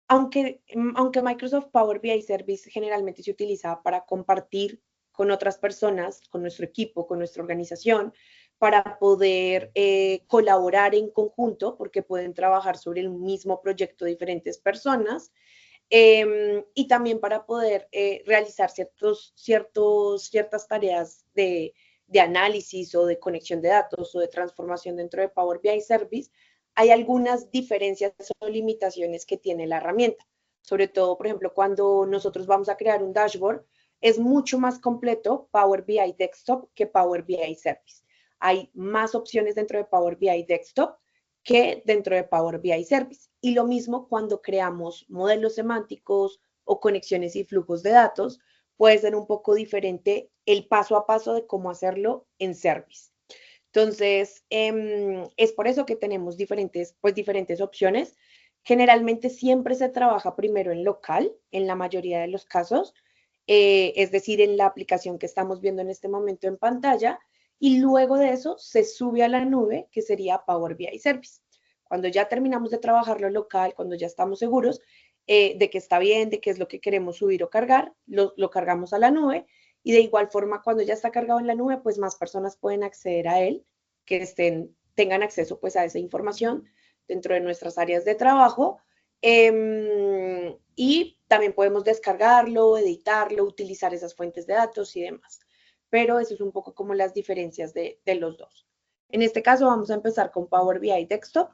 aunque Microsoft Power BI Service generalmente se utiliza para compartir con otras personas, con nuestro equipo, con nuestra organización, para poder colaborar en conjunto, porque pueden trabajar sobre el mismo proyecto diferentes personas, y también para poder realizar ciertas tareas de análisis o de conexión de datos o de transformación dentro de Power BI Service, hay algunas diferencias o limitaciones que tiene la herramienta. Sobre todo, por ejemplo, cuando nosotros vamos a crear un dashboard, es mucho más completo Power BI Desktop que Power BI Service. Hay más opciones dentro de Power BI Desktop que dentro de Power BI Service. Y lo mismo cuando creamos modelos semánticos o conexiones y flujos de datos, puede ser un poco diferente el paso a paso de cómo hacerlo en Service. Entonces, es por eso que tenemos diferentes opciones. Generalmente siempre se trabaja primero en local, en la mayoría de los casos, es decir, en la aplicación que estamos viendo en este momento en pantalla, y luego de eso se sube a la nube, que sería Power BI Service. Cuando ya terminamos de trabajarlo local, cuando ya estamos seguros de que está bien, de qué es lo que queremos subir o cargar, lo cargamos a la nube, y de igual forma cuando ya está cargado en la nube, pues más personas pueden acceder a él, que tengan acceso pues a esa información dentro de nuestras áreas de trabajo. Y también podemos descargarlo, editarlo, utilizar esas fuentes de datos y demás. Pero eso es un poco como las diferencias de los dos. En este caso vamos a empezar con Power BI Desktop.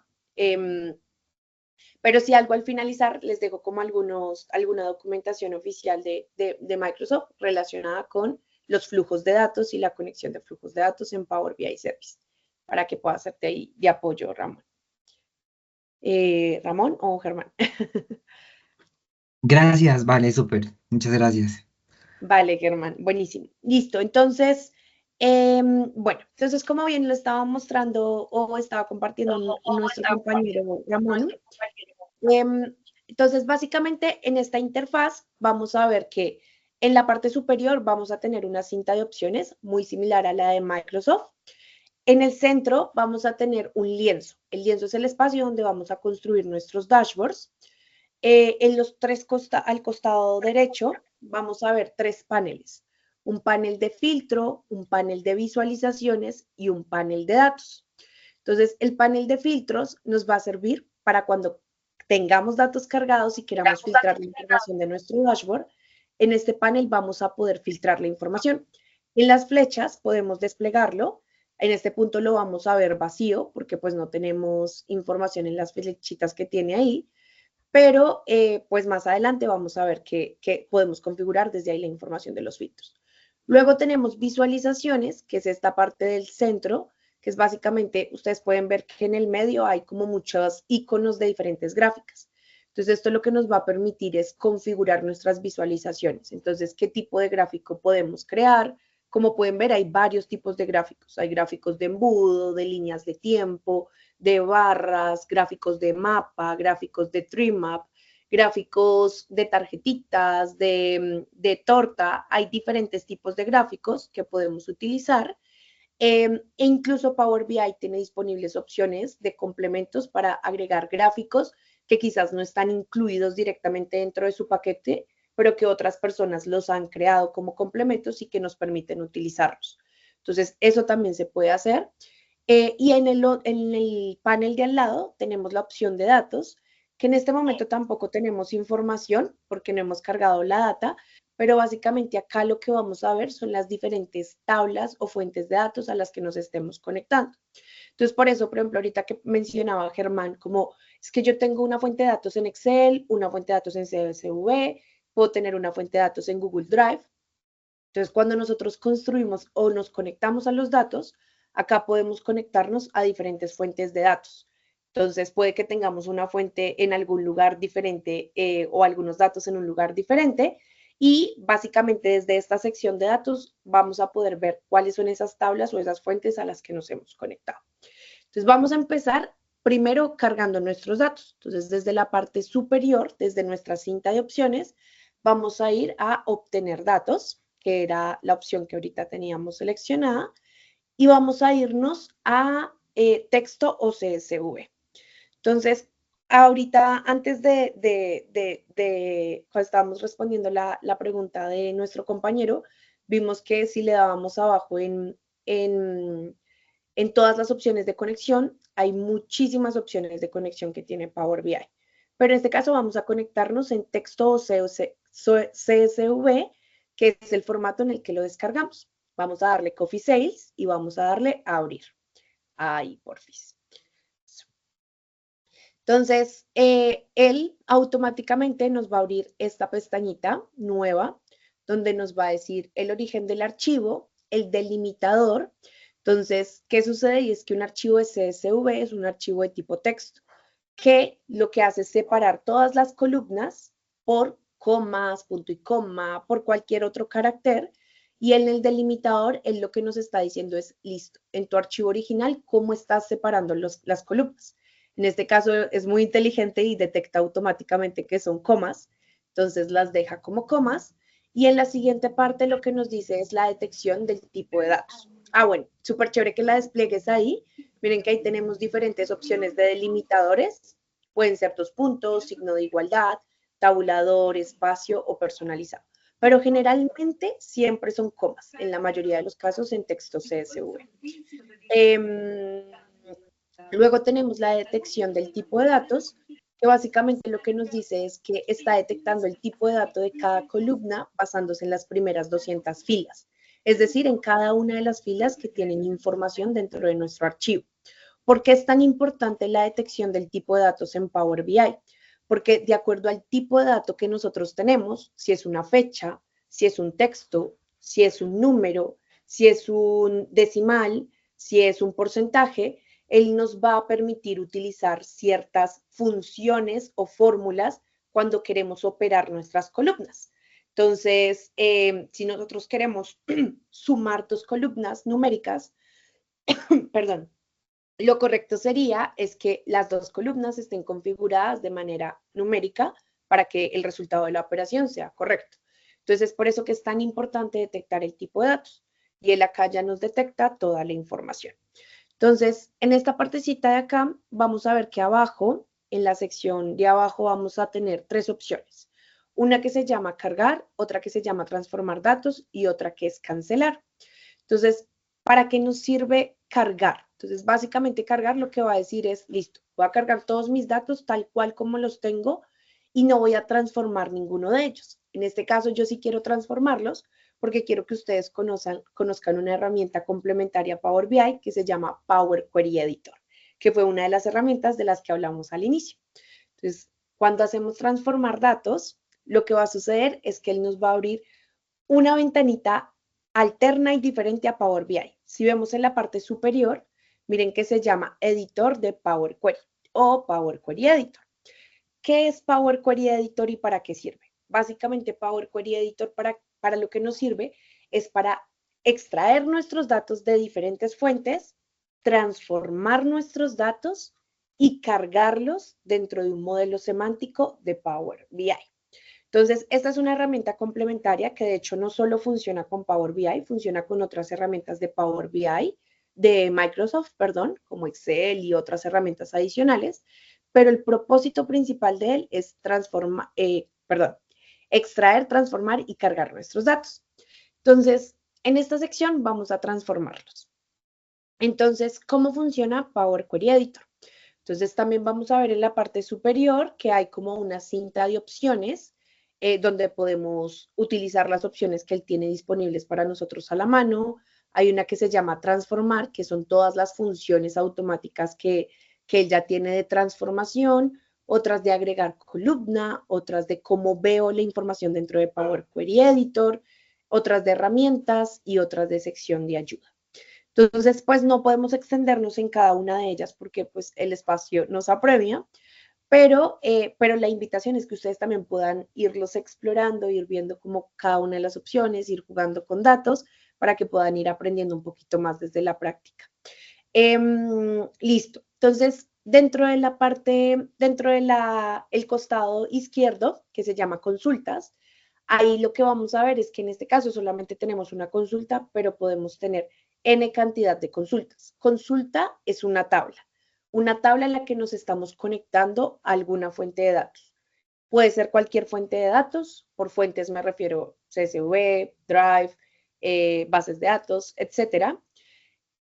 Pero si algo al finalizar, les dejo como alguna documentación oficial de Microsoft relacionada con los flujos de datos y la conexión de flujos de datos en Power BI Service, para que pueda hacerte ahí de apoyo, Ramón. ¿Ramón o Germán? gracias, vale, súper, muchas gracias. Vale, Germán, buenísimo. Listo, entonces, bueno, entonces como bien lo estaba mostrando o estaba compartiendo nuestro compañero Ramón, entonces básicamente en esta interfaz vamos a ver que en la parte superior vamos a tener una cinta de opciones muy similar a la de Microsoft. En el centro vamos a tener un lienzo. El lienzo es el espacio donde vamos a construir nuestros dashboards. En los al costado derecho vamos a ver tres paneles. Un panel de filtro, un panel de visualizaciones y un panel de datos. Entonces, el panel de filtros nos va a servir para cuando tengamos datos cargados y queramos filtrar la información de nuestro dashboard. En este panel vamos a poder filtrar la información. En las flechas podemos desplegarlo. En este punto lo vamos a ver vacío porque pues no tenemos información en las flechitas que tiene ahí, pero pues más adelante vamos a ver qué podemos configurar desde ahí la información de los filtros. Luego tenemos visualizaciones, que es esta parte del centro, que es básicamente, ustedes pueden ver que en el medio hay como muchos iconos de diferentes gráficas. Entonces, esto lo que nos va a permitir es configurar nuestras visualizaciones. Entonces, ¿qué tipo de gráfico podemos crear? Como pueden ver, hay varios tipos de gráficos. Hay gráficos de embudo, de líneas de tiempo, de barras, gráficos de mapa, gráficos de tree map, gráficos de tarjetitas, de torta. Hay diferentes tipos de gráficos que podemos utilizar. E incluso Power BI tiene disponibles opciones de complementos para agregar gráficos que quizás no están incluidos directamente dentro de su paquete, pero que otras personas los han creado como complementos y que nos permiten utilizarlos. Entonces, eso también se puede hacer. Y en el panel de al lado tenemos la opción de datos, que en este momento tampoco tenemos información porque no hemos cargado la data, pero básicamente acá lo que vamos a ver son las diferentes tablas o fuentes de datos a las que nos estemos conectando. Entonces, por eso, por ejemplo, ahorita que mencionaba Germán, como es que yo tengo una fuente de datos en Excel, una fuente de datos en CSV, puedo tener una fuente de datos en Google Drive. Entonces, cuando nosotros construimos o nos conectamos a los datos, acá podemos conectarnos a diferentes fuentes de datos. Entonces, puede que tengamos una fuente en algún lugar diferente o algunos datos en un lugar diferente. Y básicamente desde esta sección de datos vamos a poder ver cuáles son esas tablas o esas fuentes a las que nos hemos conectado. Entonces, vamos a empezar primero cargando nuestros datos. Entonces, desde la parte superior, desde nuestra cinta de opciones, vamos a ir a obtener datos, que era la opción que ahorita teníamos seleccionada, y vamos a irnos a texto o CSV. Entonces, ahorita, antes cuando estábamos respondiendo la pregunta de nuestro compañero, vimos que si le dábamos abajo en todas las opciones de conexión, hay muchísimas opciones de conexión que tiene Power BI. Pero en este caso vamos a conectarnos en texto o CSV, que es el formato en el que lo descargamos. Vamos a darle Coffee Sales y vamos a darle a abrir. Ahí, porfis. Entonces, él automáticamente nos va a abrir esta pestañita nueva, donde nos va a decir el origen del archivo, el delimitador. Entonces, ¿qué sucede? Y es que un archivo de CSV es un archivo de tipo texto, que lo que hace es separar todas las columnas por comas, punto y coma, por cualquier otro carácter. Y en el delimitador, él lo que nos está diciendo es, listo, en tu archivo original, ¿cómo estás separando las columnas? En este caso es muy inteligente y detecta automáticamente que son comas, entonces las deja como comas. Y en la siguiente parte lo que nos dice es la detección del tipo de datos. Ah, bueno, súper chévere que la despliegues ahí. Miren que ahí tenemos diferentes opciones de delimitadores. Pueden ser 2 puntos, signo de igualdad, tabulador, espacio o personalizado. Pero generalmente siempre son comas, en la mayoría de los casos en texto CSV. Luego tenemos la detección del tipo de datos, que básicamente lo que nos dice es que está detectando el tipo de dato de cada columna basándose en las primeras 200 filas, es decir, en cada una de las filas que tienen información dentro de nuestro archivo. ¿Por qué es tan importante la detección del tipo de datos en Power BI? Porque de acuerdo al tipo de dato que nosotros tenemos, si es una fecha, si es un texto, si es un número, si es un decimal, si es un porcentaje, él nos va a permitir utilizar ciertas funciones o fórmulas cuando queremos operar nuestras columnas. Entonces, si nosotros queremos sumar 2 columnas numéricas, perdón, lo correcto sería es que las 2 columnas estén configuradas de manera numérica para que el resultado de la operación sea correcto. Entonces, es por eso que es tan importante detectar el tipo de datos. Y él acá ya nos detecta toda la información. Entonces, en esta partecita de acá, vamos a ver que abajo, en la sección de abajo, vamos a tener 3 opciones. Una que se llama cargar, otra que se llama transformar datos y otra que es cancelar. Entonces, ¿para qué nos sirve cargar? Entonces, básicamente cargar lo que va a decir es, listo, voy a cargar todos mis datos tal cual como los tengo y no voy a transformar ninguno de ellos. En este caso, yo sí quiero transformarlos, porque quiero que ustedes conozcan una herramienta complementaria a Power BI que se llama Power Query Editor, que fue una de las herramientas de las que hablamos al inicio. Entonces, cuando hacemos transformar datos, lo que va a suceder es que él nos va a abrir una ventanita alterna y diferente a Power BI. Si vemos en la parte superior, miren que se llama Editor de Power Query o Power Query Editor. ¿Qué es Power Query Editor y para qué sirve? Básicamente, Power Query Editor para lo que nos sirve es para extraer nuestros datos de diferentes fuentes, transformar nuestros datos y cargarlos dentro de un modelo semántico de Power BI. Entonces, esta es una herramienta complementaria que de hecho no solo funciona con Power BI, funciona con otras herramientas de Power BI, de Microsoft, perdón, como Excel y otras herramientas adicionales, pero el propósito principal de él es extraer, transformar y cargar nuestros datos. Entonces, en esta sección vamos a transformarlos. Entonces, ¿cómo funciona Power Query Editor? Entonces, también vamos a ver en la parte superior que hay como una cinta de opciones donde podemos utilizar las opciones que él tiene disponibles para nosotros a la mano. Hay una que se llama transformar, que son todas las funciones automáticas que él ya tiene de transformación, otras de agregar columna, otras de cómo veo la información dentro de Power Query Editor, otras de herramientas y otras de sección de ayuda. Entonces, pues no podemos extendernos en cada una de ellas porque pues el espacio nos apremia, pero la invitación es que ustedes también puedan irlos explorando, ir viendo como cada una de las opciones, ir jugando con datos para que puedan ir aprendiendo un poquito más desde la práctica. Listo. Entonces, dentro del costado izquierdo, que se llama consultas, ahí lo que vamos a ver es que en este caso solamente tenemos una consulta, pero podemos tener N cantidad de consultas. Consulta es una tabla en la que nos estamos conectando a alguna fuente de datos. Puede ser cualquier fuente de datos, por fuentes me refiero CSV, Drive, bases de datos, etcétera.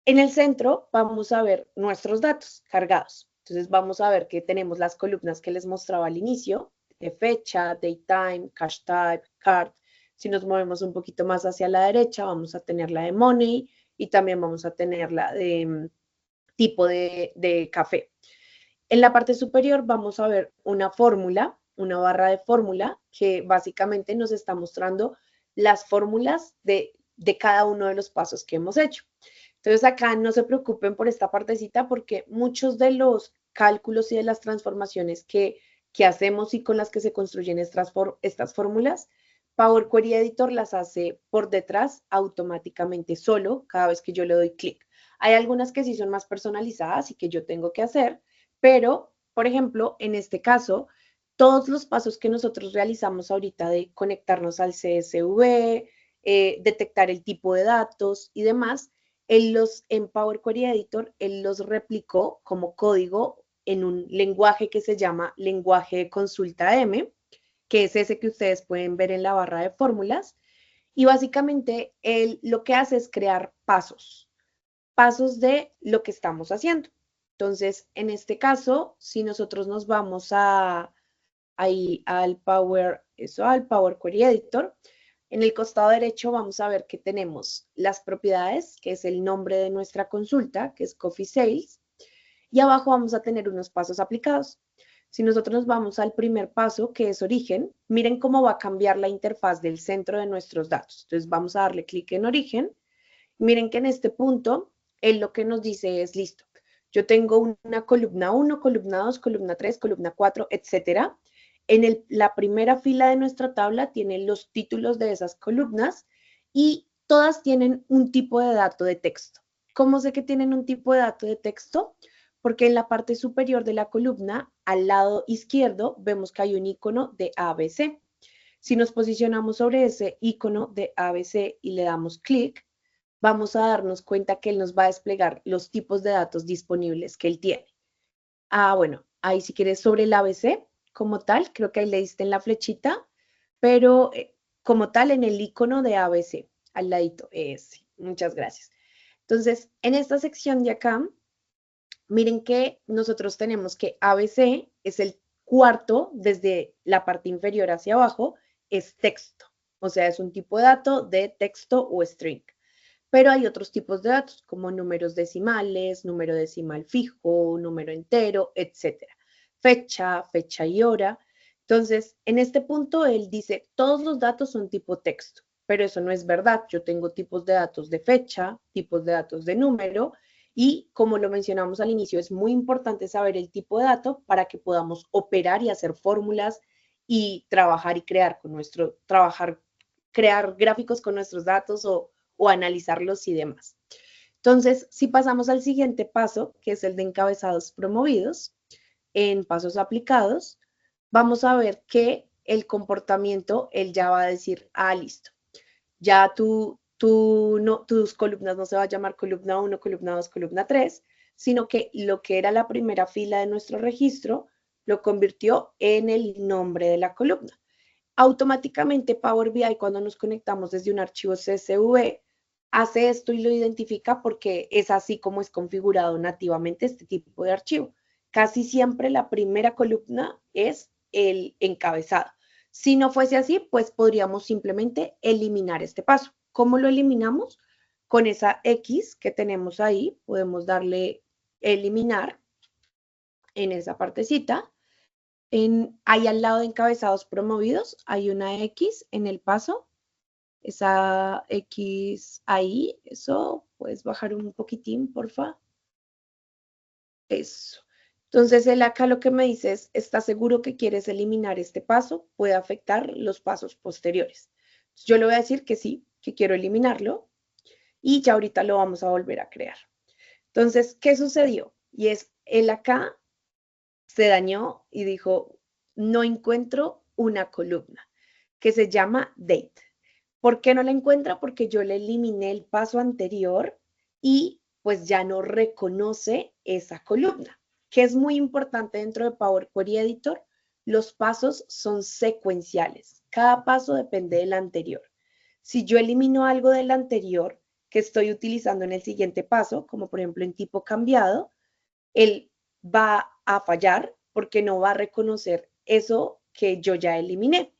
En el centro vamos a ver nuestros datos cargados. Entonces vamos a ver que tenemos las columnas que les mostraba al inicio, de fecha, date time, cash type, card. Si nos movemos un poquito más hacia la derecha, vamos a tener la de money y también vamos a tener la de tipo de café. En la parte superior vamos a ver una fórmula, una barra de fórmula que básicamente nos está mostrando las fórmulas de cada uno de los pasos que hemos hecho. Entonces acá no se preocupen por esta partecita porque muchos de los cálculos y de las transformaciones que hacemos y con las que se construyen estas fórmulas, Power Query Editor las hace por detrás automáticamente solo cada vez que yo le doy clic. Hay algunas que sí son más personalizadas y que yo tengo que hacer, pero, por ejemplo, en este caso, todos los pasos que nosotros realizamos ahorita de conectarnos al CSV, detectar el tipo de datos y demás, en Power Query Editor, él los replicó como código en un lenguaje que se llama lenguaje de consulta M, que es ese que ustedes pueden ver en la barra de fórmulas. Y básicamente él lo que hace es crear pasos de lo que estamos haciendo. Entonces, en este caso, si nosotros nos vamos ahí al Power Query Editor, en el costado derecho vamos a ver que tenemos las propiedades, que es el nombre de nuestra consulta, que es Coffee Sales, y abajo vamos a tener unos pasos aplicados. Si nosotros nos vamos al primer paso, que es origen, miren cómo va a cambiar la interfaz del centro de nuestros datos. Entonces vamos a darle clic en origen. Miren que en este punto, él lo que nos dice es, listo, yo tengo una columna 1, columna 2, columna 3, columna 4, etcétera. En la primera fila de nuestra tabla tiene los títulos de esas columnas y todas tienen un tipo de dato de texto. ¿Cómo sé que tienen un tipo de dato de texto? Porque en la parte superior de la columna, al lado izquierdo, vemos que hay un icono de ABC. Si nos posicionamos sobre ese icono de ABC y le damos clic, vamos a darnos cuenta que él nos va a desplegar los tipos de datos disponibles que él tiene. Bueno, ahí si quieres sobre el ABC como tal, creo que ahí le diste en la flechita, pero como tal en el icono de ABC, al ladito, ese. Muchas gracias. Entonces, en esta sección de acá, miren que nosotros tenemos que ABC es el cuarto desde la parte inferior hacia abajo, es texto. o sea, es un tipo de dato de texto o string. Pero hay otros tipos de datos, como números decimales, número decimal fijo, número entero, etcétera. Fecha, fecha y hora. Entonces, en este punto, él dice, todos los datos son tipo texto, pero eso no es verdad. Yo tengo tipos de datos de fecha, tipos de datos de número, y como lo mencionamos al inicio, es muy importante saber el tipo de dato para que podamos operar y hacer fórmulas y trabajar y crear con crear gráficos con nuestros datos o analizarlos y demás. Entonces, si pasamos al siguiente paso, que es el de encabezados promovidos, en pasos aplicados, vamos a ver que el comportamiento, él ya va a decir, listo, ya tus columnas no se va a llamar columna 1, columna 2, columna 3, sino que lo que era la primera fila de nuestro registro lo convirtió en el nombre de la columna. Automáticamente Power BI, cuando nos conectamos desde un archivo CSV, hace esto y lo identifica porque es así como es configurado nativamente este tipo de archivo. Casi siempre la primera columna es el encabezado. Si no fuese así, pues podríamos simplemente eliminar este paso. ¿Cómo lo eliminamos? Con esa X que tenemos ahí, podemos darle eliminar en esa partecita. Ahí al lado de encabezados promovidos hay una X en el paso. Esa X ahí, eso, puedes bajar un poquitín, porfa. Eso. Entonces, él acá lo que me dice es, ¿estás seguro que quieres eliminar este paso? Puede afectar los pasos posteriores. Yo le voy a decir que sí, que quiero eliminarlo y ya ahorita lo vamos a volver a crear. Entonces, ¿qué sucedió? Y es, él acá se dañó y dijo, no encuentro una columna que se llama date. ¿Por qué no la encuentra? Porque yo le eliminé el paso anterior y pues ya no reconoce esa columna, que es muy importante dentro de Power Query Editor. Los pasos son secuenciales. Cada paso depende del anterior. Si yo elimino algo del anterior que estoy utilizando en el siguiente paso, como por ejemplo en tipo cambiado, él va a fallar porque no va a reconocer eso que yo ya eliminé.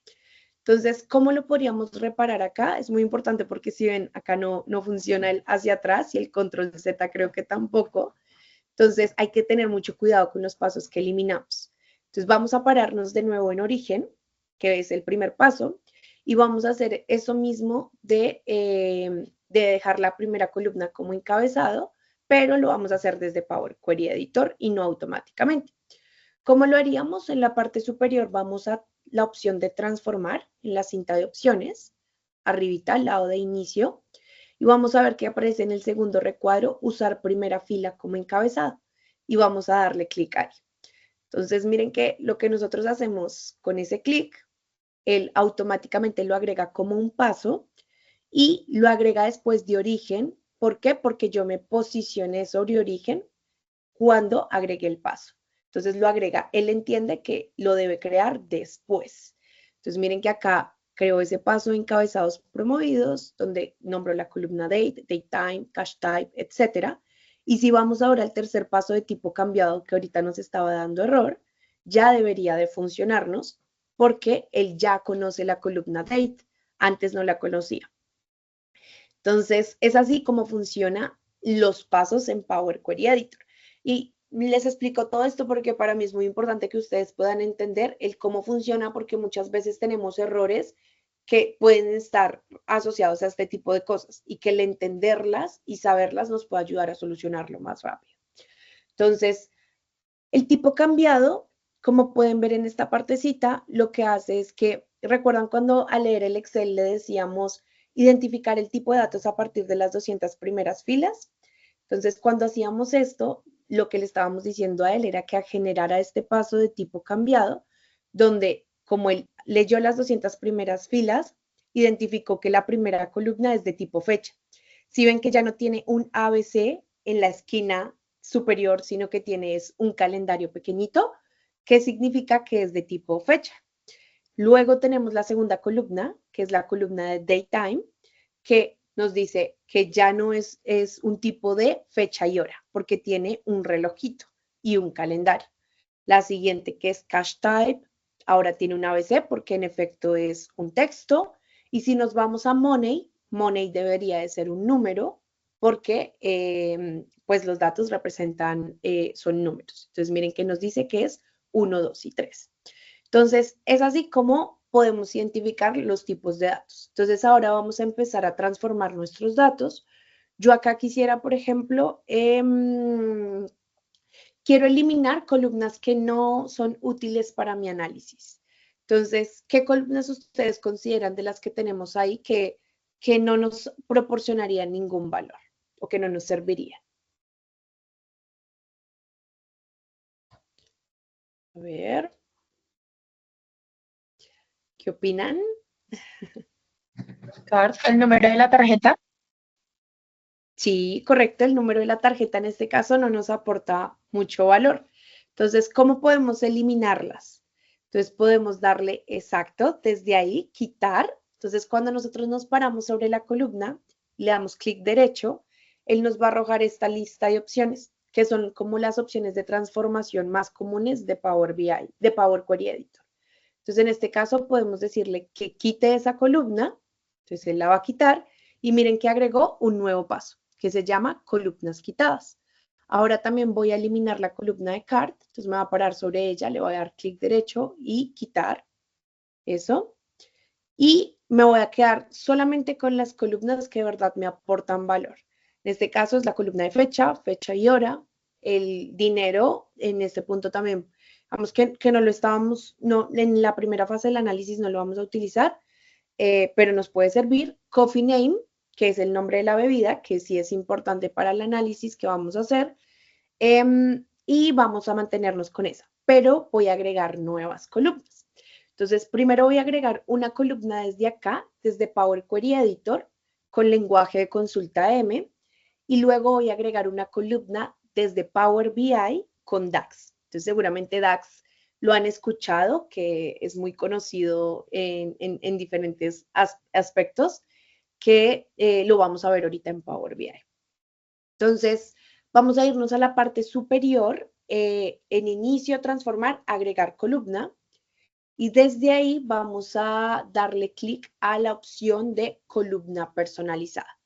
Entonces, ¿cómo lo podríamos reparar acá? Es muy importante porque si ven, acá no funciona el hacia atrás y el control Z creo que tampoco. Entonces, hay que tener mucho cuidado con los pasos que eliminamos. Entonces, vamos a pararnos de nuevo en origen, que es el primer paso, y vamos a hacer eso mismo de dejar la primera columna como encabezado, pero lo vamos a hacer desde Power Query Editor y no automáticamente. ¿Cómo lo haríamos? En la parte superior vamos a la opción de transformar en la cinta de opciones, arribita al lado de inicio, y vamos a ver que aparece en el segundo recuadro usar primera fila como encabezado y vamos a darle clic ahí. Entonces miren que lo que nosotros hacemos con ese clic, él automáticamente lo agrega como un paso y lo agrega después de origen. ¿Por qué? Porque yo me posicioné sobre origen cuando agregué el paso. Entonces lo agrega, él entiende que lo debe crear después. Entonces miren que acá creo ese paso encabezados promovidos, donde nombro la columna date, date time, cache type, etc. Y si vamos ahora al tercer paso de tipo cambiado, que ahorita nos estaba dando error, ya debería de funcionarnos porque él ya conoce la columna date, antes no la conocía. Entonces, es así como funcionan los pasos en Power Query Editor. Y les explico todo esto porque para mí es muy importante que ustedes puedan entender el cómo funciona, porque muchas veces tenemos errores que pueden estar asociados a este tipo de cosas y que el entenderlas y saberlas nos puede ayudar a solucionarlo más rápido. Entonces, el tipo cambiado, como pueden ver en esta partecita, lo que hace es que, ¿recuerdan cuando al leer el Excel le decíamos identificar el tipo de datos a partir de las 200 primeras filas? Entonces, cuando hacíamos esto, lo que le estábamos diciendo a él era que generara este paso de tipo cambiado, donde como él leyó las 200 primeras filas, identificó que la primera columna es de tipo fecha. Si ven que ya no tiene un ABC en la esquina superior, sino que tiene un calendario pequeñito, que significa que es de tipo fecha. Luego tenemos la segunda columna, que es la columna de datetime, que nos dice que ya no es un tipo de fecha y hora, porque tiene un relojito y un calendario. La siguiente, que es cache type, ahora tiene un ABC porque en efecto es un texto. Y si nos vamos a money, money debería de ser un número porque pues los datos representan, son números. Entonces miren que nos dice que es 1, 2 y 3. Entonces es así como podemos identificar los tipos de datos. Entonces ahora vamos a empezar a transformar nuestros datos. Yo acá quisiera, por ejemplo, quiero eliminar columnas que no son útiles para mi análisis. Entonces, ¿qué columnas ustedes consideran de las que tenemos ahí que no nos proporcionarían ningún valor o que no nos servirían? A ver. ¿Qué opinan? Card, el número de la tarjeta. Sí, correcto, el número de la tarjeta en este caso no nos aporta mucho valor. Entonces, ¿cómo podemos eliminarlas? Entonces, podemos darle exacto, desde ahí, quitar. Entonces, cuando nosotros nos paramos sobre la columna, le damos clic derecho, él nos va a arrojar esta lista de opciones, que son como las opciones de transformación más comunes de Power BI, de Power Query Editor. Entonces, en este caso, podemos decirle que quite esa columna. Entonces, él la va a quitar y miren que agregó un nuevo paso, que se llama columnas quitadas. Ahora también voy a eliminar la columna de cart, entonces me va a parar sobre ella, le voy a dar clic derecho y quitar eso. Y me voy a quedar solamente con las columnas que de verdad me aportan valor. En este caso es la columna de fecha, fecha y hora, el dinero, en este punto también, vamos que no lo estábamos, no, en la primera fase del análisis no lo vamos a utilizar, pero nos puede servir. Coffee name, que es el nombre de la bebida, que sí es importante para el análisis que vamos a hacer, y vamos a mantenernos con esa, pero voy a agregar nuevas columnas. Entonces, primero voy a agregar una columna desde acá, desde Power Query Editor, con lenguaje de consulta M, y luego voy a agregar una columna desde Power BI con DAX. Entonces, seguramente DAX lo han escuchado, que es muy conocido en diferentes aspectos, que lo vamos a ver ahorita en Power BI. Entonces, vamos a irnos a la parte superior, en inicio, transformar, agregar columna, y desde ahí vamos a darle clic a la opción de columna personalizada.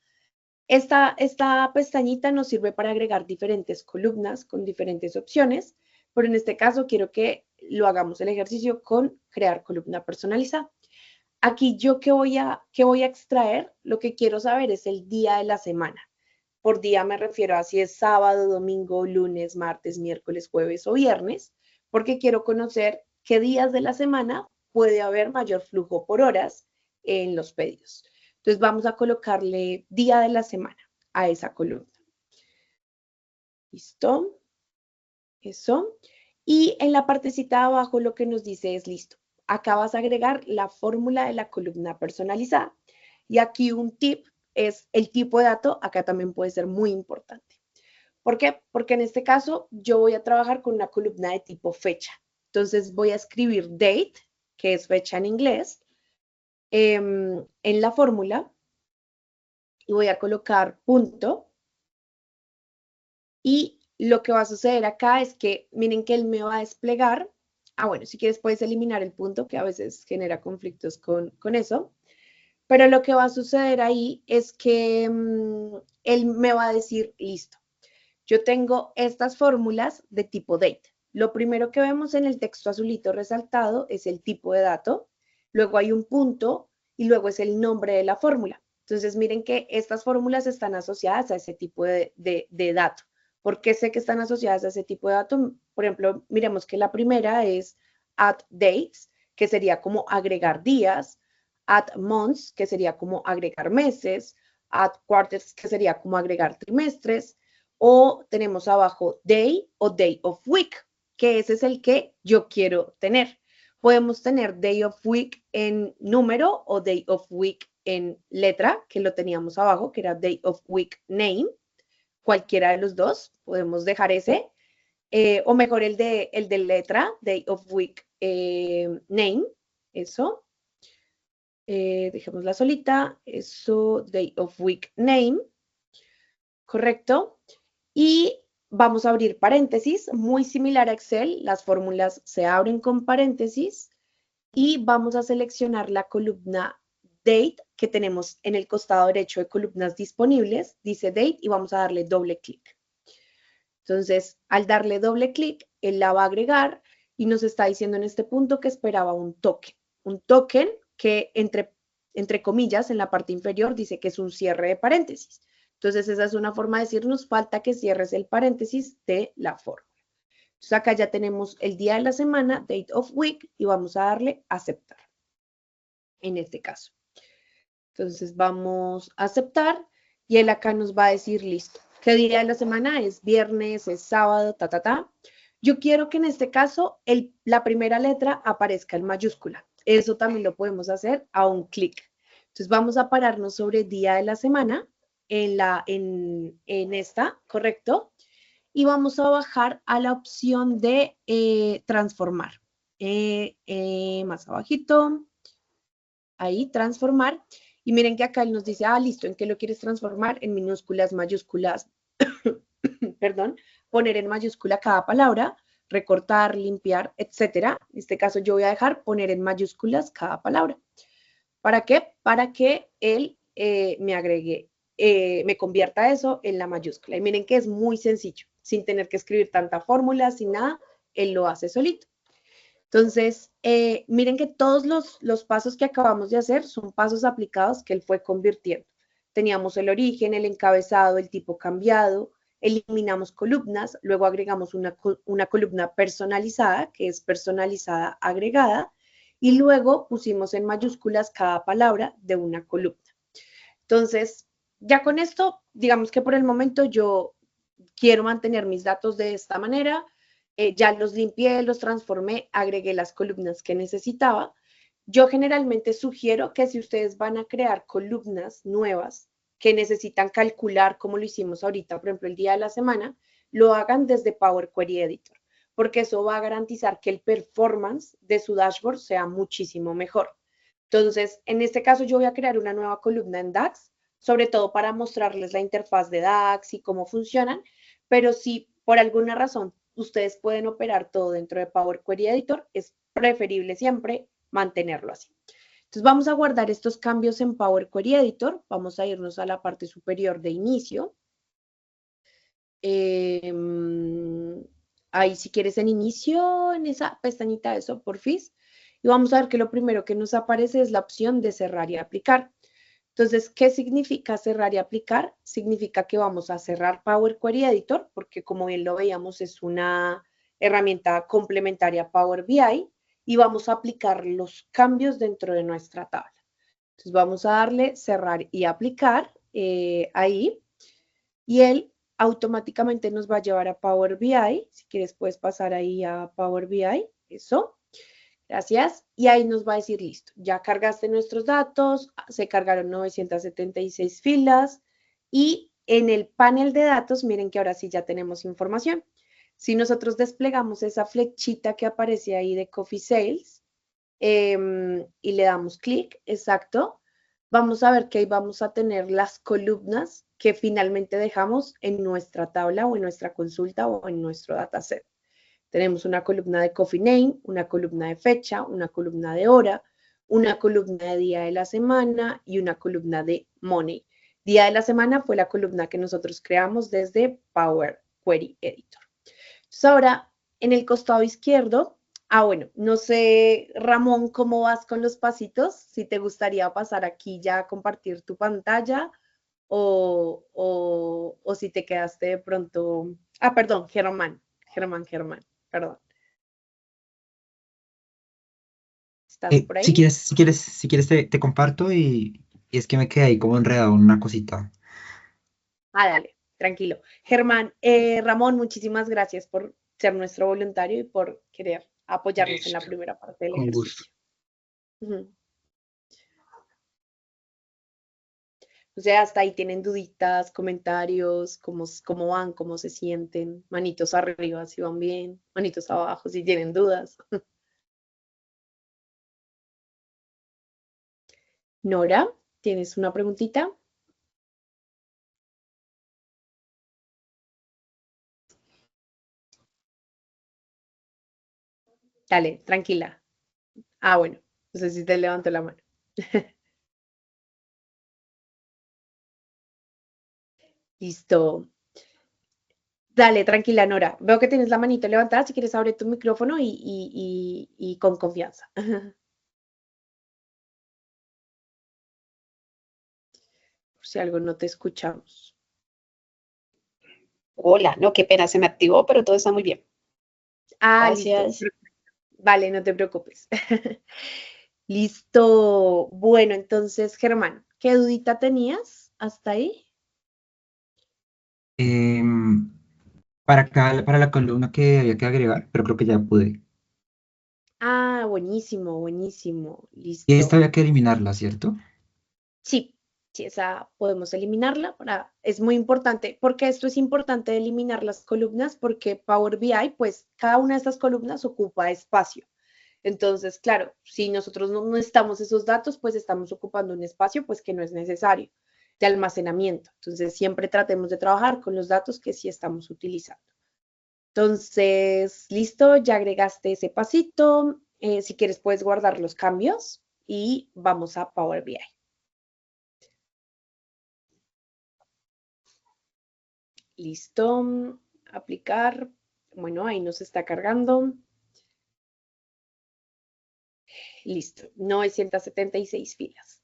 Esta pestañita nos sirve para agregar diferentes columnas con diferentes opciones, pero en este caso quiero que lo hagamos el ejercicio con crear columna personalizada. Aquí yo ¿qué voy a extraer? Lo que quiero saber es el día de la semana. Por día me refiero a si es sábado, domingo, lunes, martes, miércoles, jueves o viernes, porque quiero conocer qué días de la semana puede haber mayor flujo por horas en los pedidos. Entonces vamos a colocarle día de la semana a esa columna. ¿Listo? Eso. Y en la partecita de abajo lo que nos dice es listo. Acá vas a agregar la fórmula de la columna personalizada. Y aquí un tip es el tipo de dato. Acá también puede ser muy importante. ¿Por qué? Porque en este caso yo voy a trabajar con una columna de tipo fecha. Entonces voy a escribir date, que es fecha en inglés, en la fórmula. Y voy a colocar punto. Y lo que va a suceder acá es que, miren que él me va a desplegar. Bueno, si quieres puedes eliminar el punto, que a veces genera conflictos con eso. Pero lo que va a suceder ahí es que él me va a decir, listo, yo tengo estas fórmulas de tipo date. Lo primero que vemos en el texto azulito resaltado es el tipo de dato, luego hay un punto y luego es el nombre de la fórmula. Entonces miren que estas fórmulas están asociadas a ese tipo de dato. ¿Por qué sé que están asociadas a ese tipo de dato? Por ejemplo, miremos que la primera es add dates, que sería como agregar días, add months, que sería como agregar meses, add quarters, que sería como agregar trimestres, o tenemos abajo day o day of week, que ese es el que yo quiero tener. Podemos tener day of week en número o day of week en letra, que lo teníamos abajo, que era day of week name. Cualquiera de los dos, podemos dejar ese, o mejor el de letra, day of week name, eso. Dejémosla solita, eso, day of week name, correcto. Y vamos a abrir paréntesis, muy similar a Excel, las fórmulas se abren con paréntesis y vamos a seleccionar la columna date que tenemos en el costado derecho de columnas disponibles, dice date y vamos a darle doble clic. Entonces, al darle doble clic, él la va a agregar y nos está diciendo en este punto que esperaba un token que entre comillas en la parte inferior dice que es un cierre de paréntesis. Entonces, esa es una forma de decir, nos falta que cierres el paréntesis de la fórmula. Entonces, acá ya tenemos el día de la semana, date of week, y vamos a darle aceptar, en este caso. Entonces, vamos a aceptar y él acá nos va a decir, listo, ¿qué día de la semana? Es viernes, es sábado, ta, ta, ta. Yo quiero que en este caso la primera letra aparezca en mayúscula. Eso también lo podemos hacer a un clic. Entonces, vamos a pararnos sobre día de la semana en esta, ¿correcto? Y vamos a bajar a la opción de transformar. Más abajito, ahí, transformar. Y miren que acá él nos dice, listo, ¿en qué lo quieres transformar? En minúsculas, mayúsculas, perdón, poner en mayúscula cada palabra, recortar, limpiar, etcétera. En este caso yo voy a dejar poner en mayúsculas cada palabra. ¿Para qué? Para que él me agregue, me convierta eso en la mayúscula. Y miren que es muy sencillo, sin tener que escribir tanta fórmula, sin nada, él lo hace solito. Entonces, miren que todos los pasos que acabamos de hacer son pasos aplicados que él fue convirtiendo. Teníamos el origen, el encabezado, el tipo cambiado, eliminamos columnas, luego agregamos una columna personalizada, que es personalizada agregada, y luego pusimos en mayúsculas cada palabra de una columna. Entonces, ya con esto, digamos que por el momento yo quiero mantener mis datos de esta manera. Ya los limpié, los transformé, agregué las columnas que necesitaba. Yo generalmente sugiero que si ustedes van a crear columnas nuevas que necesitan calcular como lo hicimos ahorita, por ejemplo, el día de la semana, lo hagan desde Power Query Editor, porque eso va a garantizar que el performance de su dashboard sea muchísimo mejor. Entonces, en este caso yo voy a crear una nueva columna en DAX, sobre todo para mostrarles la interfaz de DAX y cómo funcionan, pero si por alguna razón ustedes pueden operar todo dentro de Power Query Editor, es preferible siempre mantenerlo así. Entonces vamos a guardar estos cambios en Power Query Editor, vamos a irnos a la parte superior de inicio. Ahí si quieres en inicio, en esa pestañita de eso, porfis, y vamos a ver que lo primero que nos aparece es la opción de cerrar y aplicar. Entonces, ¿qué significa cerrar y aplicar? Significa que vamos a cerrar Power Query Editor, porque como bien lo veíamos, es una herramienta complementaria a Power BI, y vamos a aplicar los cambios dentro de nuestra tabla. Entonces, vamos a darle cerrar y aplicar ahí, y él automáticamente nos va a llevar a Power BI. Si quieres, puedes pasar ahí a Power BI, eso. Gracias. Y ahí nos va a decir, listo, ya cargaste nuestros datos, se cargaron 976 filas y en el panel de datos, miren que ahora sí ya tenemos información. Si nosotros desplegamos esa flechita que aparece ahí de Coffee Sales y le damos clic, exacto, vamos a ver que ahí vamos a tener las columnas que finalmente dejamos en nuestra tabla o en nuestra consulta o en nuestro dataset. Tenemos una columna de Coffee Name, una columna de fecha, una columna de hora, una columna de día de la semana y una columna de Money. Día de la semana fue la columna que nosotros creamos desde Power Query Editor. Entonces ahora, en el costado izquierdo, bueno, no sé, Ramón, ¿cómo vas con los pasitos? Si te gustaría pasar aquí ya a compartir tu pantalla o si te quedaste de pronto... perdón, Germán, perdón. ¿Estás por ahí? Si quieres te comparto y es que me quedé ahí como enredado en una cosita. Dale, tranquilo. Germán, Ramón, muchísimas gracias por ser nuestro voluntario y por querer apoyarnos en la primera parte del Con ejercicio. O sea, hasta ahí tienen duditas, comentarios, cómo van, cómo se sienten, manitos arriba si van bien, manitos abajo si tienen dudas. Nora, ¿tienes una preguntita? Dale, tranquila. Bueno, no sé si te levanto la mano. Listo. Dale, tranquila, Nora. Veo que tienes la manito levantada. Si quieres, abre tu micrófono y con confianza. Por si algo no te escuchamos. Hola, no, qué pena, se me activó, pero todo está muy bien. Ah, Gracias. listo. Vale, no te preocupes. Listo. Bueno, entonces, Germán, ¿qué dudita tenías hasta ahí? Em, para la columna que había que agregar, pero creo que ya pude. Ah, buenísimo, buenísimo. Y esta Listo. había que eliminarla, ¿cierto? Sí, sí, esa podemos eliminarla. Es muy importante, porque esto es importante eliminar las columnas, porque Power BI, pues cada una de estas columnas ocupa espacio. Entonces, claro, si nosotros no necesitamos esos datos, pues estamos ocupando un espacio pues que no es necesario de almacenamiento. Entonces, siempre tratemos de trabajar con los datos que sí estamos utilizando. Entonces, listo, ya agregaste ese pasito. Si quieres, puedes guardar los cambios y vamos a Power BI. Listo, aplicar. Bueno, ahí nos está cargando. Listo, 976 filas.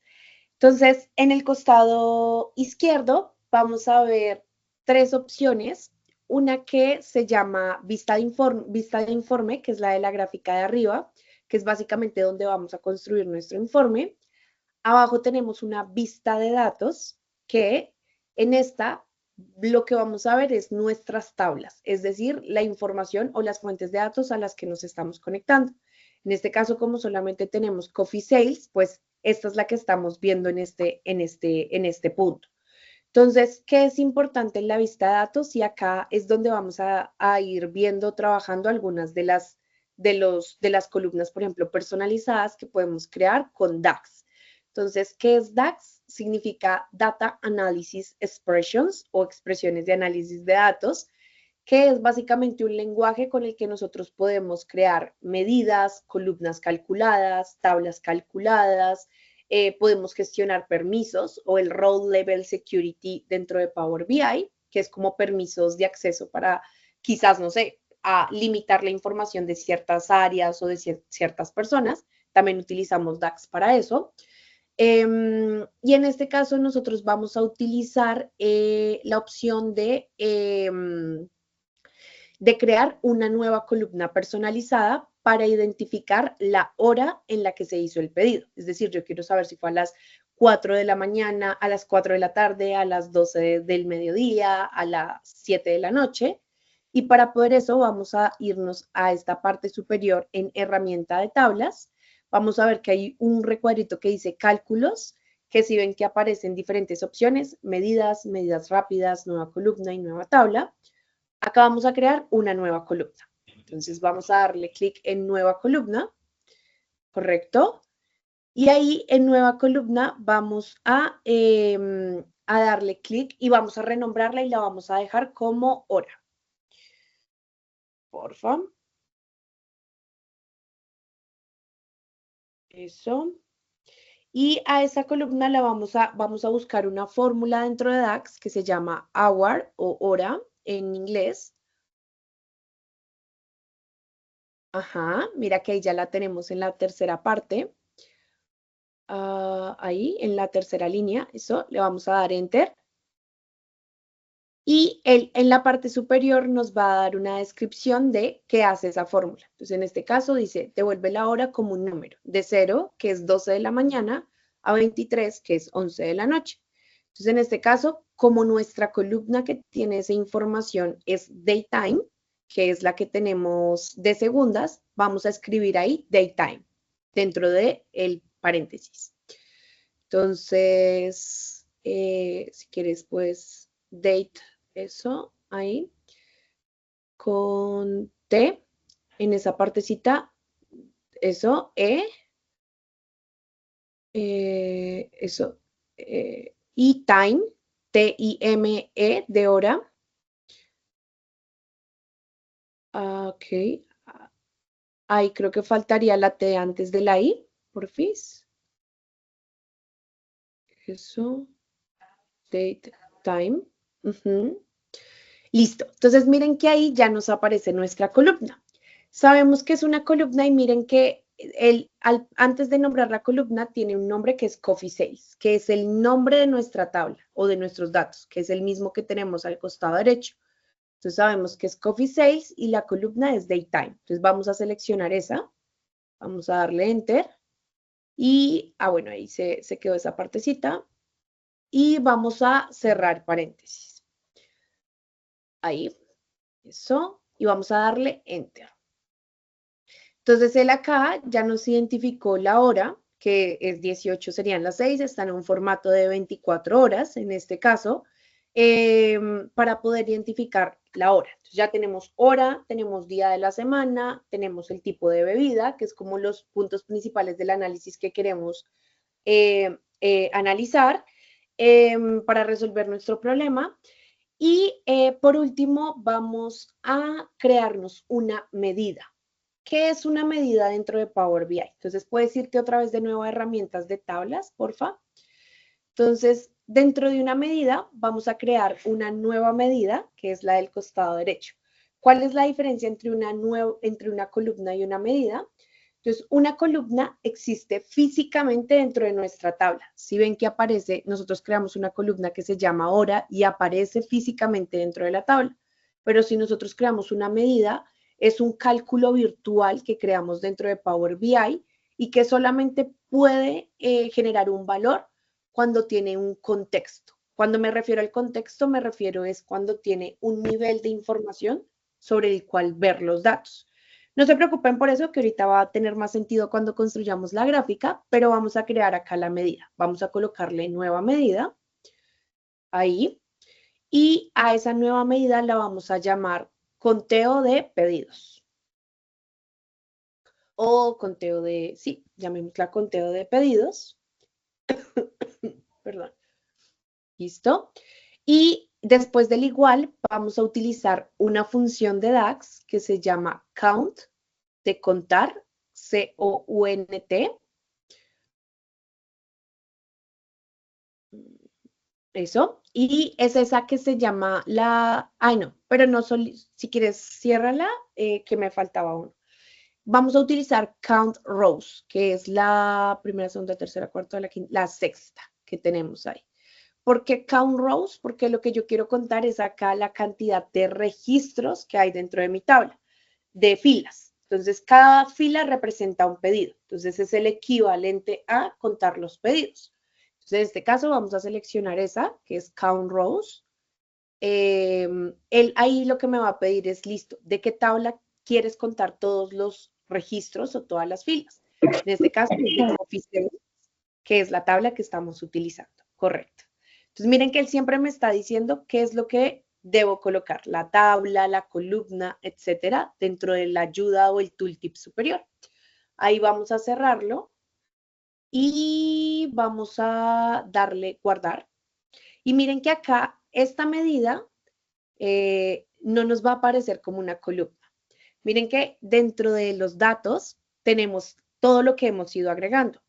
Entonces, en el costado izquierdo vamos a ver tres opciones. Una que se llama vista de informe, que es la de la gráfica de arriba, que es básicamente donde vamos a construir nuestro informe. Abajo tenemos una vista de datos, que en esta lo que vamos a ver es nuestras tablas, es decir, la información o las fuentes de datos a las que nos estamos conectando. En este caso, como solamente tenemos Coffee Sales, pues esta es la que estamos viendo en este punto. Entonces, ¿qué es importante en la vista de datos? Y acá es donde vamos a ir viendo, trabajando algunas de las columnas, por ejemplo, personalizadas que podemos crear con DAX. Entonces, ¿qué es DAX? Significa Data Analysis Expressions o expresiones de análisis de datos, que es básicamente un lenguaje con el que nosotros podemos crear medidas, columnas calculadas, tablas calculadas, podemos gestionar permisos o el Role Level Security dentro de Power BI, que es como permisos de acceso para quizás, no sé, a limitar la información de ciertas áreas o de ciertas personas. También utilizamos DAX para eso. Y en este caso nosotros vamos a utilizar la opción de crear una nueva columna personalizada para identificar la hora en la que se hizo el pedido. Es decir, yo quiero saber si fue a las 4 de la mañana, a las 4 de la tarde, a las 12 del mediodía, a las 7 de la noche. Y para poder eso vamos a irnos a esta parte superior en herramienta de tablas. Vamos a ver que hay un recuadrito que dice cálculos, que si ven que aparecen diferentes opciones, medidas, medidas rápidas, nueva columna y nueva tabla. Acá vamos a crear una nueva columna. Entonces vamos a darle clic en nueva columna, ¿correcto? Y ahí en nueva columna vamos a darle clic y vamos a renombrarla y la vamos a dejar como hora. Porfa. Eso. Y a esa columna vamos a buscar una fórmula dentro de DAX que se llama hour o hora en inglés. Ajá, mira que ahí ya la tenemos en la tercera parte. Ahí en la tercera línea, eso, le vamos a dar Enter. Y en la parte superior nos va a dar una descripción de qué hace esa fórmula. Entonces, en este caso dice, devuelve la hora como un número, de 0, que es 12 de la mañana, a 23, que es 11 de la noche. Entonces, en este caso, como nuestra columna que tiene esa información es daytime, que es la que tenemos de segundas, vamos a escribir ahí daytime, dentro de el paréntesis. Entonces, si quieres, pues, date, eso, ahí, con T, en esa partecita, eso, eso, y time, T-I-M-E, de hora. Ok, ahí creo que faltaría la T antes de la I, porfis. Eso, date, time. Ujú. Listo. Entonces miren que ahí ya nos aparece nuestra columna. Sabemos que es una columna y miren que antes de nombrar la columna tiene un nombre que es Coffee Sales, que es el nombre de nuestra tabla o de nuestros datos, que es el mismo que tenemos al costado derecho. Entonces sabemos que es Coffee Sales y la columna es Daytime. Entonces vamos a seleccionar esa, vamos a darle Enter y, bueno, ahí se quedó esa partecita y vamos a cerrar paréntesis. Ahí, eso, y vamos a darle Enter. Entonces él acá ya nos identificó la hora, que es 18, serían las 6, está en un formato de 24 horas, en este caso, para poder identificar la hora. Entonces ya tenemos hora, tenemos día de la semana, tenemos el tipo de bebida, que es como los puntos principales del análisis que queremos analizar para resolver nuestro problema. Y por último, vamos a crearnos una medida. ¿Qué es una medida dentro de Power BI? Entonces, ¿puedes irte otra vez de nuevo a herramientas de tablas, porfa? Entonces, dentro de una medida, vamos a crear una nueva medida, que es la del costado derecho. ¿Cuál es la diferencia entre una columna y una medida? Entonces, una columna existe físicamente dentro de nuestra tabla. Si ven que aparece, nosotros creamos una columna que se llama hora y aparece físicamente dentro de la tabla. Pero si nosotros creamos una medida, es un cálculo virtual que creamos dentro de Power BI y que solamente puede generar un valor cuando tiene un contexto. Cuando me refiero al contexto, me refiero es cuando tiene un nivel de información sobre el cual ver los datos. No se preocupen por eso, que ahorita va a tener más sentido cuando construyamos la gráfica, pero vamos a crear acá la medida. Vamos a colocarle nueva medida, ahí, y a esa nueva medida la vamos a llamar conteo de pedidos. O conteo de, sí, llamémosla conteo de pedidos. Perdón. ¿Listo? Y después del igual, vamos a utilizar una función de DAX que se llama count, de contar, C-O-U-N-T. Eso. Y es esa que se llama la... Ay, no, pero no solo... Si quieres, ciérrala, que me faltaba uno. Vamos a utilizar count rows, que es la primera, segunda, tercera, cuarta, la sexta que tenemos ahí. ¿Por qué count rows? Porque lo que yo quiero contar es acá la cantidad de registros que hay dentro de mi tabla, de filas. Entonces, cada fila representa un pedido. Entonces, es el equivalente a contar los pedidos. Entonces, en este caso, vamos a seleccionar esa, que es count rows. Ahí lo que me va a pedir es, listo, ¿de qué tabla quieres contar todos los registros o todas las filas? En este caso, es de Coffee Sales, que es la tabla que estamos utilizando. Correcto. Entonces, miren que él siempre me está diciendo qué es lo que debo colocar, la tabla, la columna, etcétera, dentro de la ayuda o el tooltip superior. Ahí vamos a cerrarlo y vamos a darle guardar. Y miren que acá esta medida no nos va a aparecer como una columna. Miren que dentro de los datos tenemos todo lo que hemos ido agregando.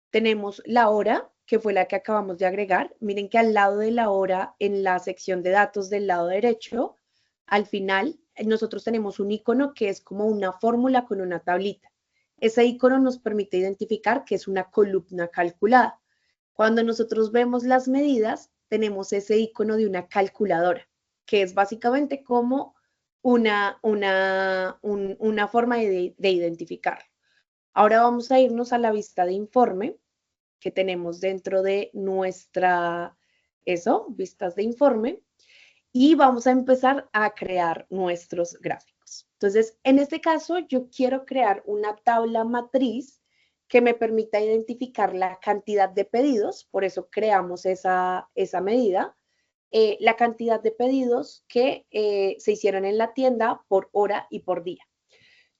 Tenemos la hora, que fue la que acabamos de agregar. Miren que al lado de la hora, en la sección de datos del lado derecho, al final, nosotros tenemos un icono que es como una fórmula con una tablita. Ese icono nos permite identificar que es una columna calculada. Cuando nosotros vemos las medidas, tenemos ese icono de una calculadora, que es básicamente como una forma de identificarlo. Ahora vamos a irnos a la vista de informe que tenemos dentro de vistas de informe, y vamos a empezar a crear nuestros gráficos. Entonces, en este caso, yo quiero crear una tabla matriz que me permita identificar la cantidad de pedidos, por eso creamos esa medida, la cantidad de pedidos que se hicieron en la tienda por hora y por día.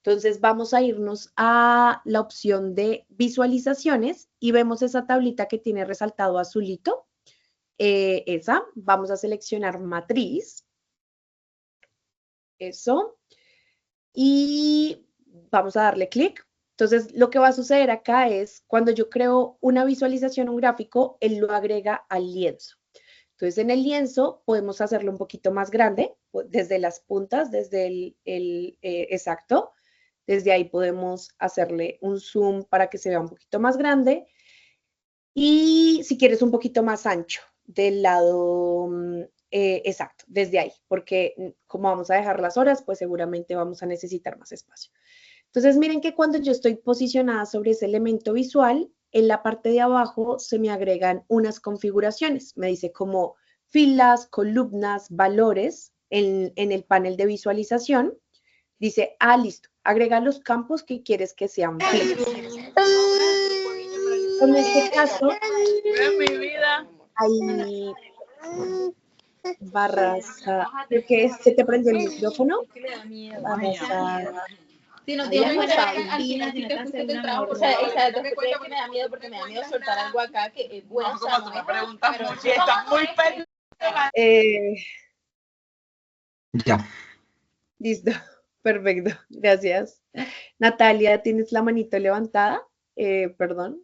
Entonces vamos a irnos a la opción de visualizaciones y vemos esa tablita que tiene resaltado azulito. Esa, vamos a seleccionar matriz. Eso. Y vamos a darle clic. Entonces lo que va a suceder acá es cuando yo creo una visualización, un gráfico, él lo agrega al lienzo. Entonces, en el lienzo podemos hacerlo un poquito más grande, desde las puntas, desde exacto. Desde ahí podemos hacerle un zoom para que se vea un poquito más grande. Y si quieres un poquito más ancho, del lado exacto, desde ahí, porque como vamos a dejar las horas, pues seguramente vamos a necesitar más espacio. Entonces, miren que cuando yo estoy posicionada sobre ese elemento visual, en la parte de abajo se me agregan unas configuraciones. Me dice como filas, columnas, valores en el panel de visualización. Dice, listo, agrega los campos que quieres que sean filas. En este caso, hay barras, creo que se te prendió el micrófono. Barras, Si no tienes buena Argentina, si no te fuiste del trabajo, o sea, exacto, que me da miedo porque me da miedo soltar algo acá que es bueno. No, como tú me preguntas mucho y estás muy Ya. Listo, perfecto, gracias. Natalia, ¿tienes la manito levantada? Perdón.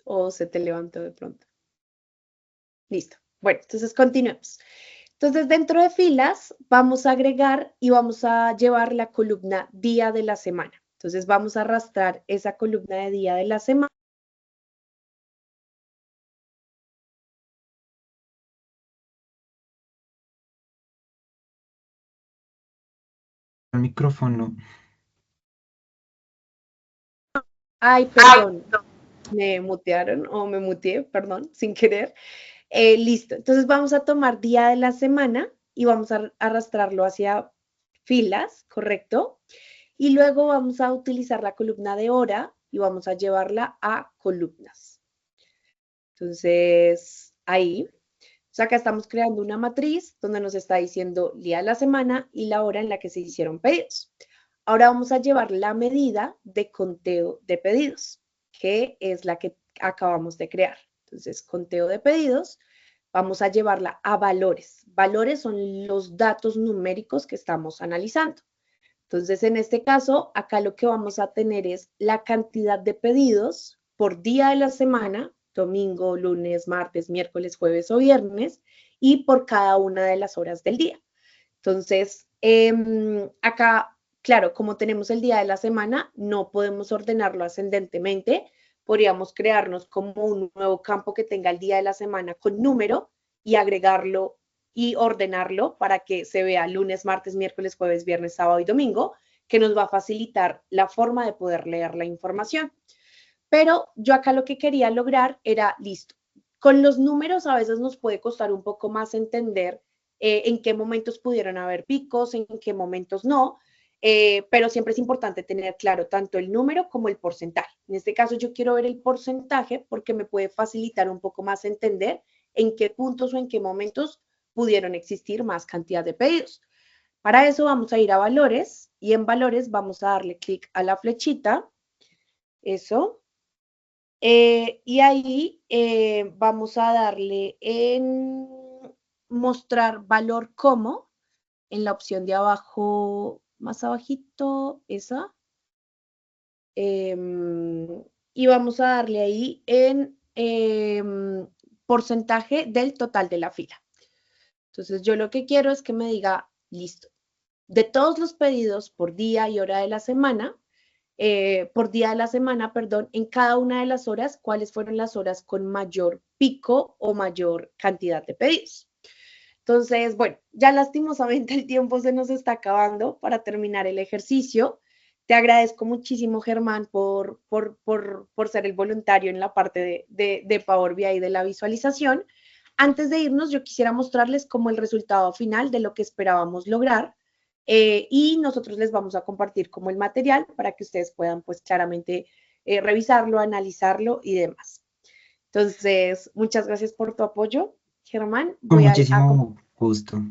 ¿O se te levantó de pronto? Listo. Bueno, entonces continuemos. Entonces, dentro de filas, vamos a agregar y vamos a llevar la columna día de la semana. Entonces, vamos a arrastrar esa columna de día de la semana. El micrófono. Ay, perdón, me mutearon o me muteé, perdón, sin querer. Listo, entonces vamos a tomar día de la semana y vamos a arrastrarlo hacia filas, ¿correcto? Y luego vamos a utilizar la columna de hora y vamos a llevarla a columnas. Entonces, ahí. O sea, acá estamos creando una matriz donde nos está diciendo el día de la semana y la hora en la que se hicieron pedidos. Ahora vamos a llevar la medida de conteo de pedidos, que es la que acabamos de crear. Entonces, conteo de pedidos, vamos a llevarla a valores. Valores son los datos numéricos que estamos analizando. Entonces, en este caso, acá lo que vamos a tener es la cantidad de pedidos por día de la semana, domingo, lunes, martes, miércoles, jueves o viernes, y por cada una de las horas del día. Entonces, acá, claro, como tenemos el día de la semana, no podemos ordenarlo ascendentemente. Podríamos crearnos como un nuevo campo que tenga el día de la semana con número y agregarlo y ordenarlo para que se vea lunes, martes, miércoles, jueves, viernes, sábado y domingo, que nos va a facilitar la forma de poder leer la información. Pero yo acá lo que quería lograr era, listo, con los números a veces nos puede costar un poco más entender en qué momentos pudieron haber picos, en qué momentos no, pero siempre es importante tener claro tanto el número como el porcentaje. En este caso yo quiero ver el porcentaje porque me puede facilitar un poco más entender en qué puntos o en qué momentos pudieron existir más cantidad de pedidos. Para eso vamos a ir a valores y en valores vamos a darle clic a la flechita, eso, y ahí vamos a darle en mostrar valor como, en la opción de abajo, más abajito, esa. Y vamos a darle ahí en porcentaje del total de la fila. Entonces yo lo que quiero es que me diga, listo, de todos los pedidos por día y hora de la semana, perdón, en cada una de las horas, cuáles fueron las horas con mayor pico o mayor cantidad de pedidos. Entonces, bueno, ya lastimosamente el tiempo se nos está acabando para terminar el ejercicio. Te agradezco muchísimo, Germán, por ser el voluntario en la parte de Power BI de la visualización. Antes de irnos, yo quisiera mostrarles como el resultado final de lo que esperábamos lograr. Y nosotros les vamos a compartir como el material para que ustedes puedan pues claramente revisarlo, analizarlo y demás. Entonces, muchas gracias por tu apoyo, Germán. Con muchísimo gusto.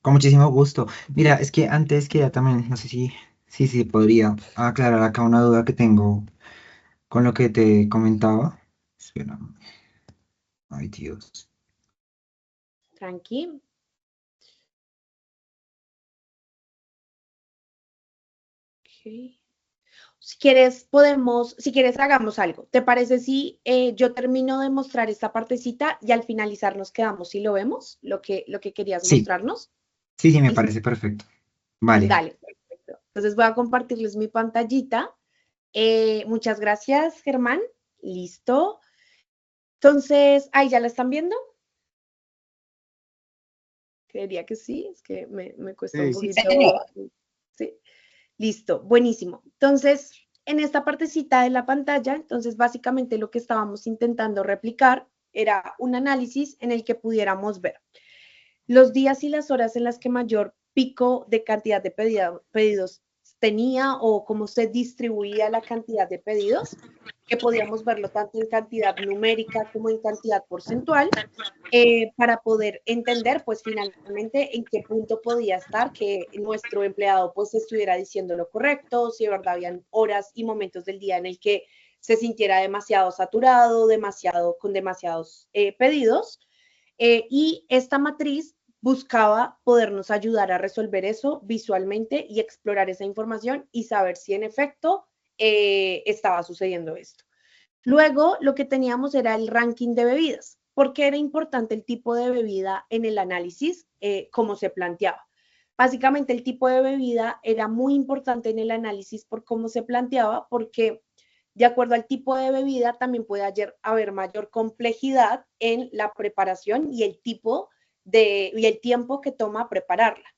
Con muchísimo gusto. Mira, es que antes quería también, no sé si podría aclarar acá una duda que tengo con lo que te comentaba. Espera. Ay, Dios. Tranqui. Okay. si quieres hagamos algo. ¿Te parece si yo termino de mostrar esta partecita y al finalizar nos quedamos y lo vemos, lo que querías Sí, mostrarnos? sí, me ¿Listo? parece perfecto. Vale. Dale, perfecto. Entonces voy a compartirles mi pantallita. Muchas gracias, Germán. Listo. Entonces, ¿ahí ya la están viendo? Creería que sí, es que me cuesta un Sí. poquito. Sí. Listo, buenísimo. Entonces, en esta partecita de la pantalla, entonces básicamente lo que estábamos intentando replicar era un análisis en el que pudiéramos ver los días y las horas en las que mayor pico de cantidad de pedidos tenía o cómo se distribuía la cantidad de pedidos, que podíamos verlo tanto en cantidad numérica como en cantidad porcentual, para poder entender pues finalmente en qué punto podía estar que nuestro empleado pues estuviera diciendo lo correcto, si de verdad habían horas y momentos del día en el que se sintiera demasiado saturado, con demasiados pedidos. Y esta matriz buscaba podernos ayudar a resolver eso visualmente y explorar esa información y saber si en efecto estaba sucediendo esto. Luego, lo que teníamos era el ranking de bebidas. ¿Por qué era importante el tipo de bebida en el análisis? Como se planteaba. Básicamente, el tipo de bebida era muy importante en el análisis por cómo se planteaba, porque de acuerdo al tipo de bebida también puede haber mayor complejidad en la preparación y el tiempo que toma prepararla.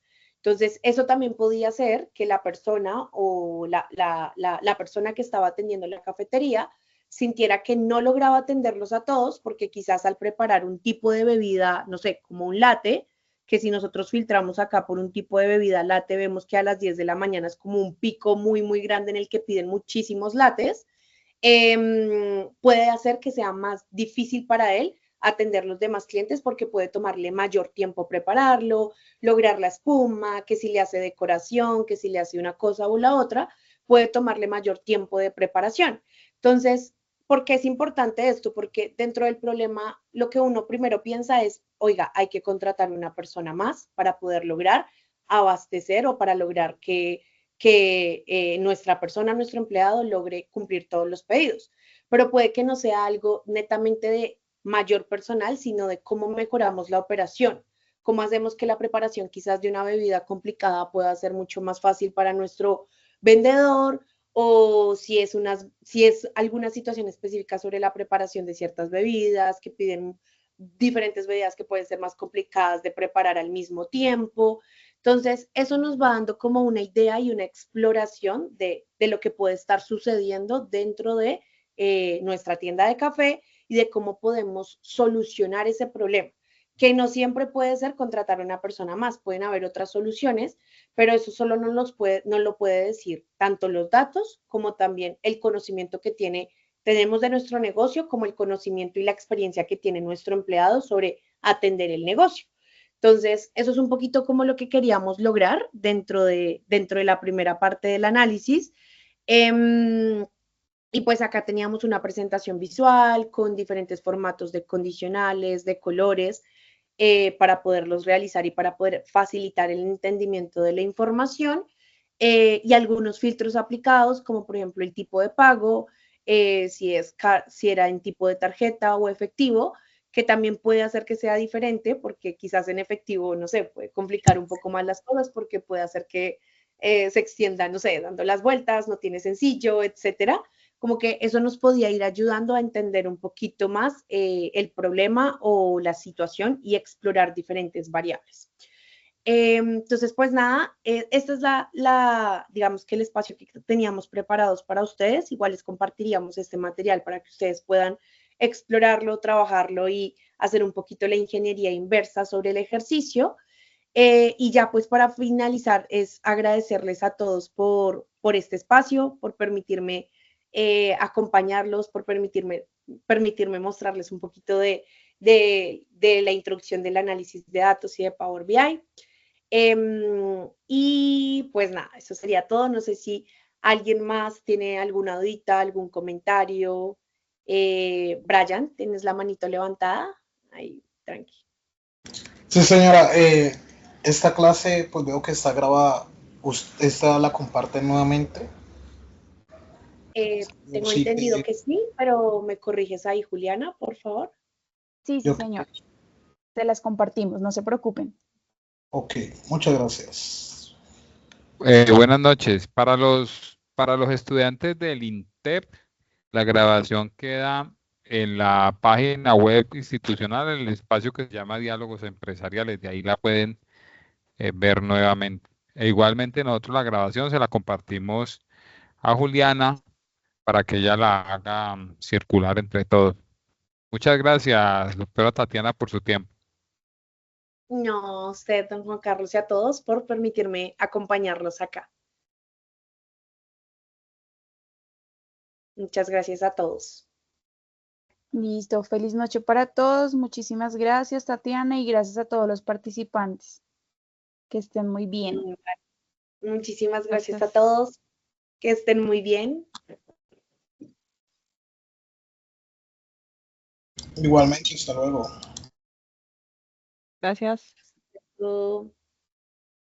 Entonces, eso también podía ser que la persona o la persona que estaba atendiendo la cafetería sintiera que no lograba atenderlos a todos porque quizás al preparar un tipo de bebida, no sé, como un latte, que si nosotros filtramos acá por un tipo de bebida latte, vemos que a las 10 de la mañana es como un pico muy, muy grande en el que piden muchísimos lattes, puede hacer que sea más difícil para él atender los demás clientes porque puede tomarle mayor tiempo prepararlo, lograr la espuma, que si le hace decoración, que si le hace una cosa o la otra, puede tomarle mayor tiempo de preparación. Entonces, ¿por qué es importante esto? Porque dentro del problema, lo que uno primero piensa es, oiga, hay que contratar una persona más para poder lograr abastecer o para lograr que nuestra persona, nuestro empleado, logre cumplir todos los pedidos. Pero puede que no sea algo netamente de mayor personal, sino de cómo mejoramos la operación, cómo hacemos que la preparación quizás de una bebida complicada pueda ser mucho más fácil para nuestro vendedor, o si es alguna situación específica sobre la preparación de ciertas bebidas que piden diferentes bebidas que pueden ser más complicadas de preparar al mismo tiempo. Entonces, eso nos va dando como una idea y una exploración de lo que puede estar sucediendo dentro de nuestra tienda de café y de cómo podemos solucionar ese problema, que no siempre puede ser contratar a una persona más, pueden haber otras soluciones, pero eso solo nos lo puede decir tanto los datos como también el conocimiento que tenemos de nuestro negocio, como el conocimiento y la experiencia que tiene nuestro empleado sobre atender el negocio. Entonces, eso es un poquito como lo que queríamos lograr dentro de la primera parte del análisis. Y pues acá teníamos una presentación visual con diferentes formatos de condicionales, de colores, para poderlos realizar y para poder facilitar el entendimiento de la información, y algunos filtros aplicados, como por ejemplo el tipo de pago, si era en tipo de tarjeta o efectivo, que también puede hacer que sea diferente, porque quizás en efectivo, no sé, puede complicar un poco más las cosas, porque puede hacer que se extienda, no sé, dando las vueltas, no tiene sencillo, etcétera. Como que eso nos podía ir ayudando a entender un poquito más el problema o la situación y explorar diferentes variables. Entonces, pues nada, esta es digamos que el espacio que teníamos preparados para ustedes. Igual les compartiríamos este material para que ustedes puedan explorarlo, trabajarlo y hacer un poquito la ingeniería inversa sobre el ejercicio. Y ya pues para finalizar es agradecerles a todos por este espacio, por permitirme acompañarlos, por permitirme mostrarles un poquito de la introducción del análisis de datos y de Power BI. Y pues nada, eso sería todo. No sé si alguien más tiene alguna dudita, algún comentario. Brian, ¿tienes la manito levantada? Ahí, tranqui. Sí, señora, esta clase pues veo que está grabada. ¿Esta la comparte nuevamente? Tengo Sí, entendido que sí, pero me corriges ahí, Juliana, por favor. Sí, sí, señor. Se las compartimos, no se preocupen. ok, muchas gracias. Buenas noches. Para los estudiantes del INTEP, la grabación queda en la página web institucional, en el espacio que se llama Diálogos Empresariales. De ahí la pueden ver nuevamente. E igualmente nosotros la grabación se la compartimos a Juliana para que ella la haga circular entre todos. Muchas gracias, doctora Tatiana, por su tiempo. No, usted, don Juan Carlos, y a todos por permitirme acompañarlos acá. Muchas gracias a todos. Listo, feliz noche para todos. Muchísimas gracias, Tatiana, y gracias a todos los participantes. Que estén muy bien. Muchísimas gracias a todos. Que estén muy bien. Igualmente, hasta luego. Gracias. Luego.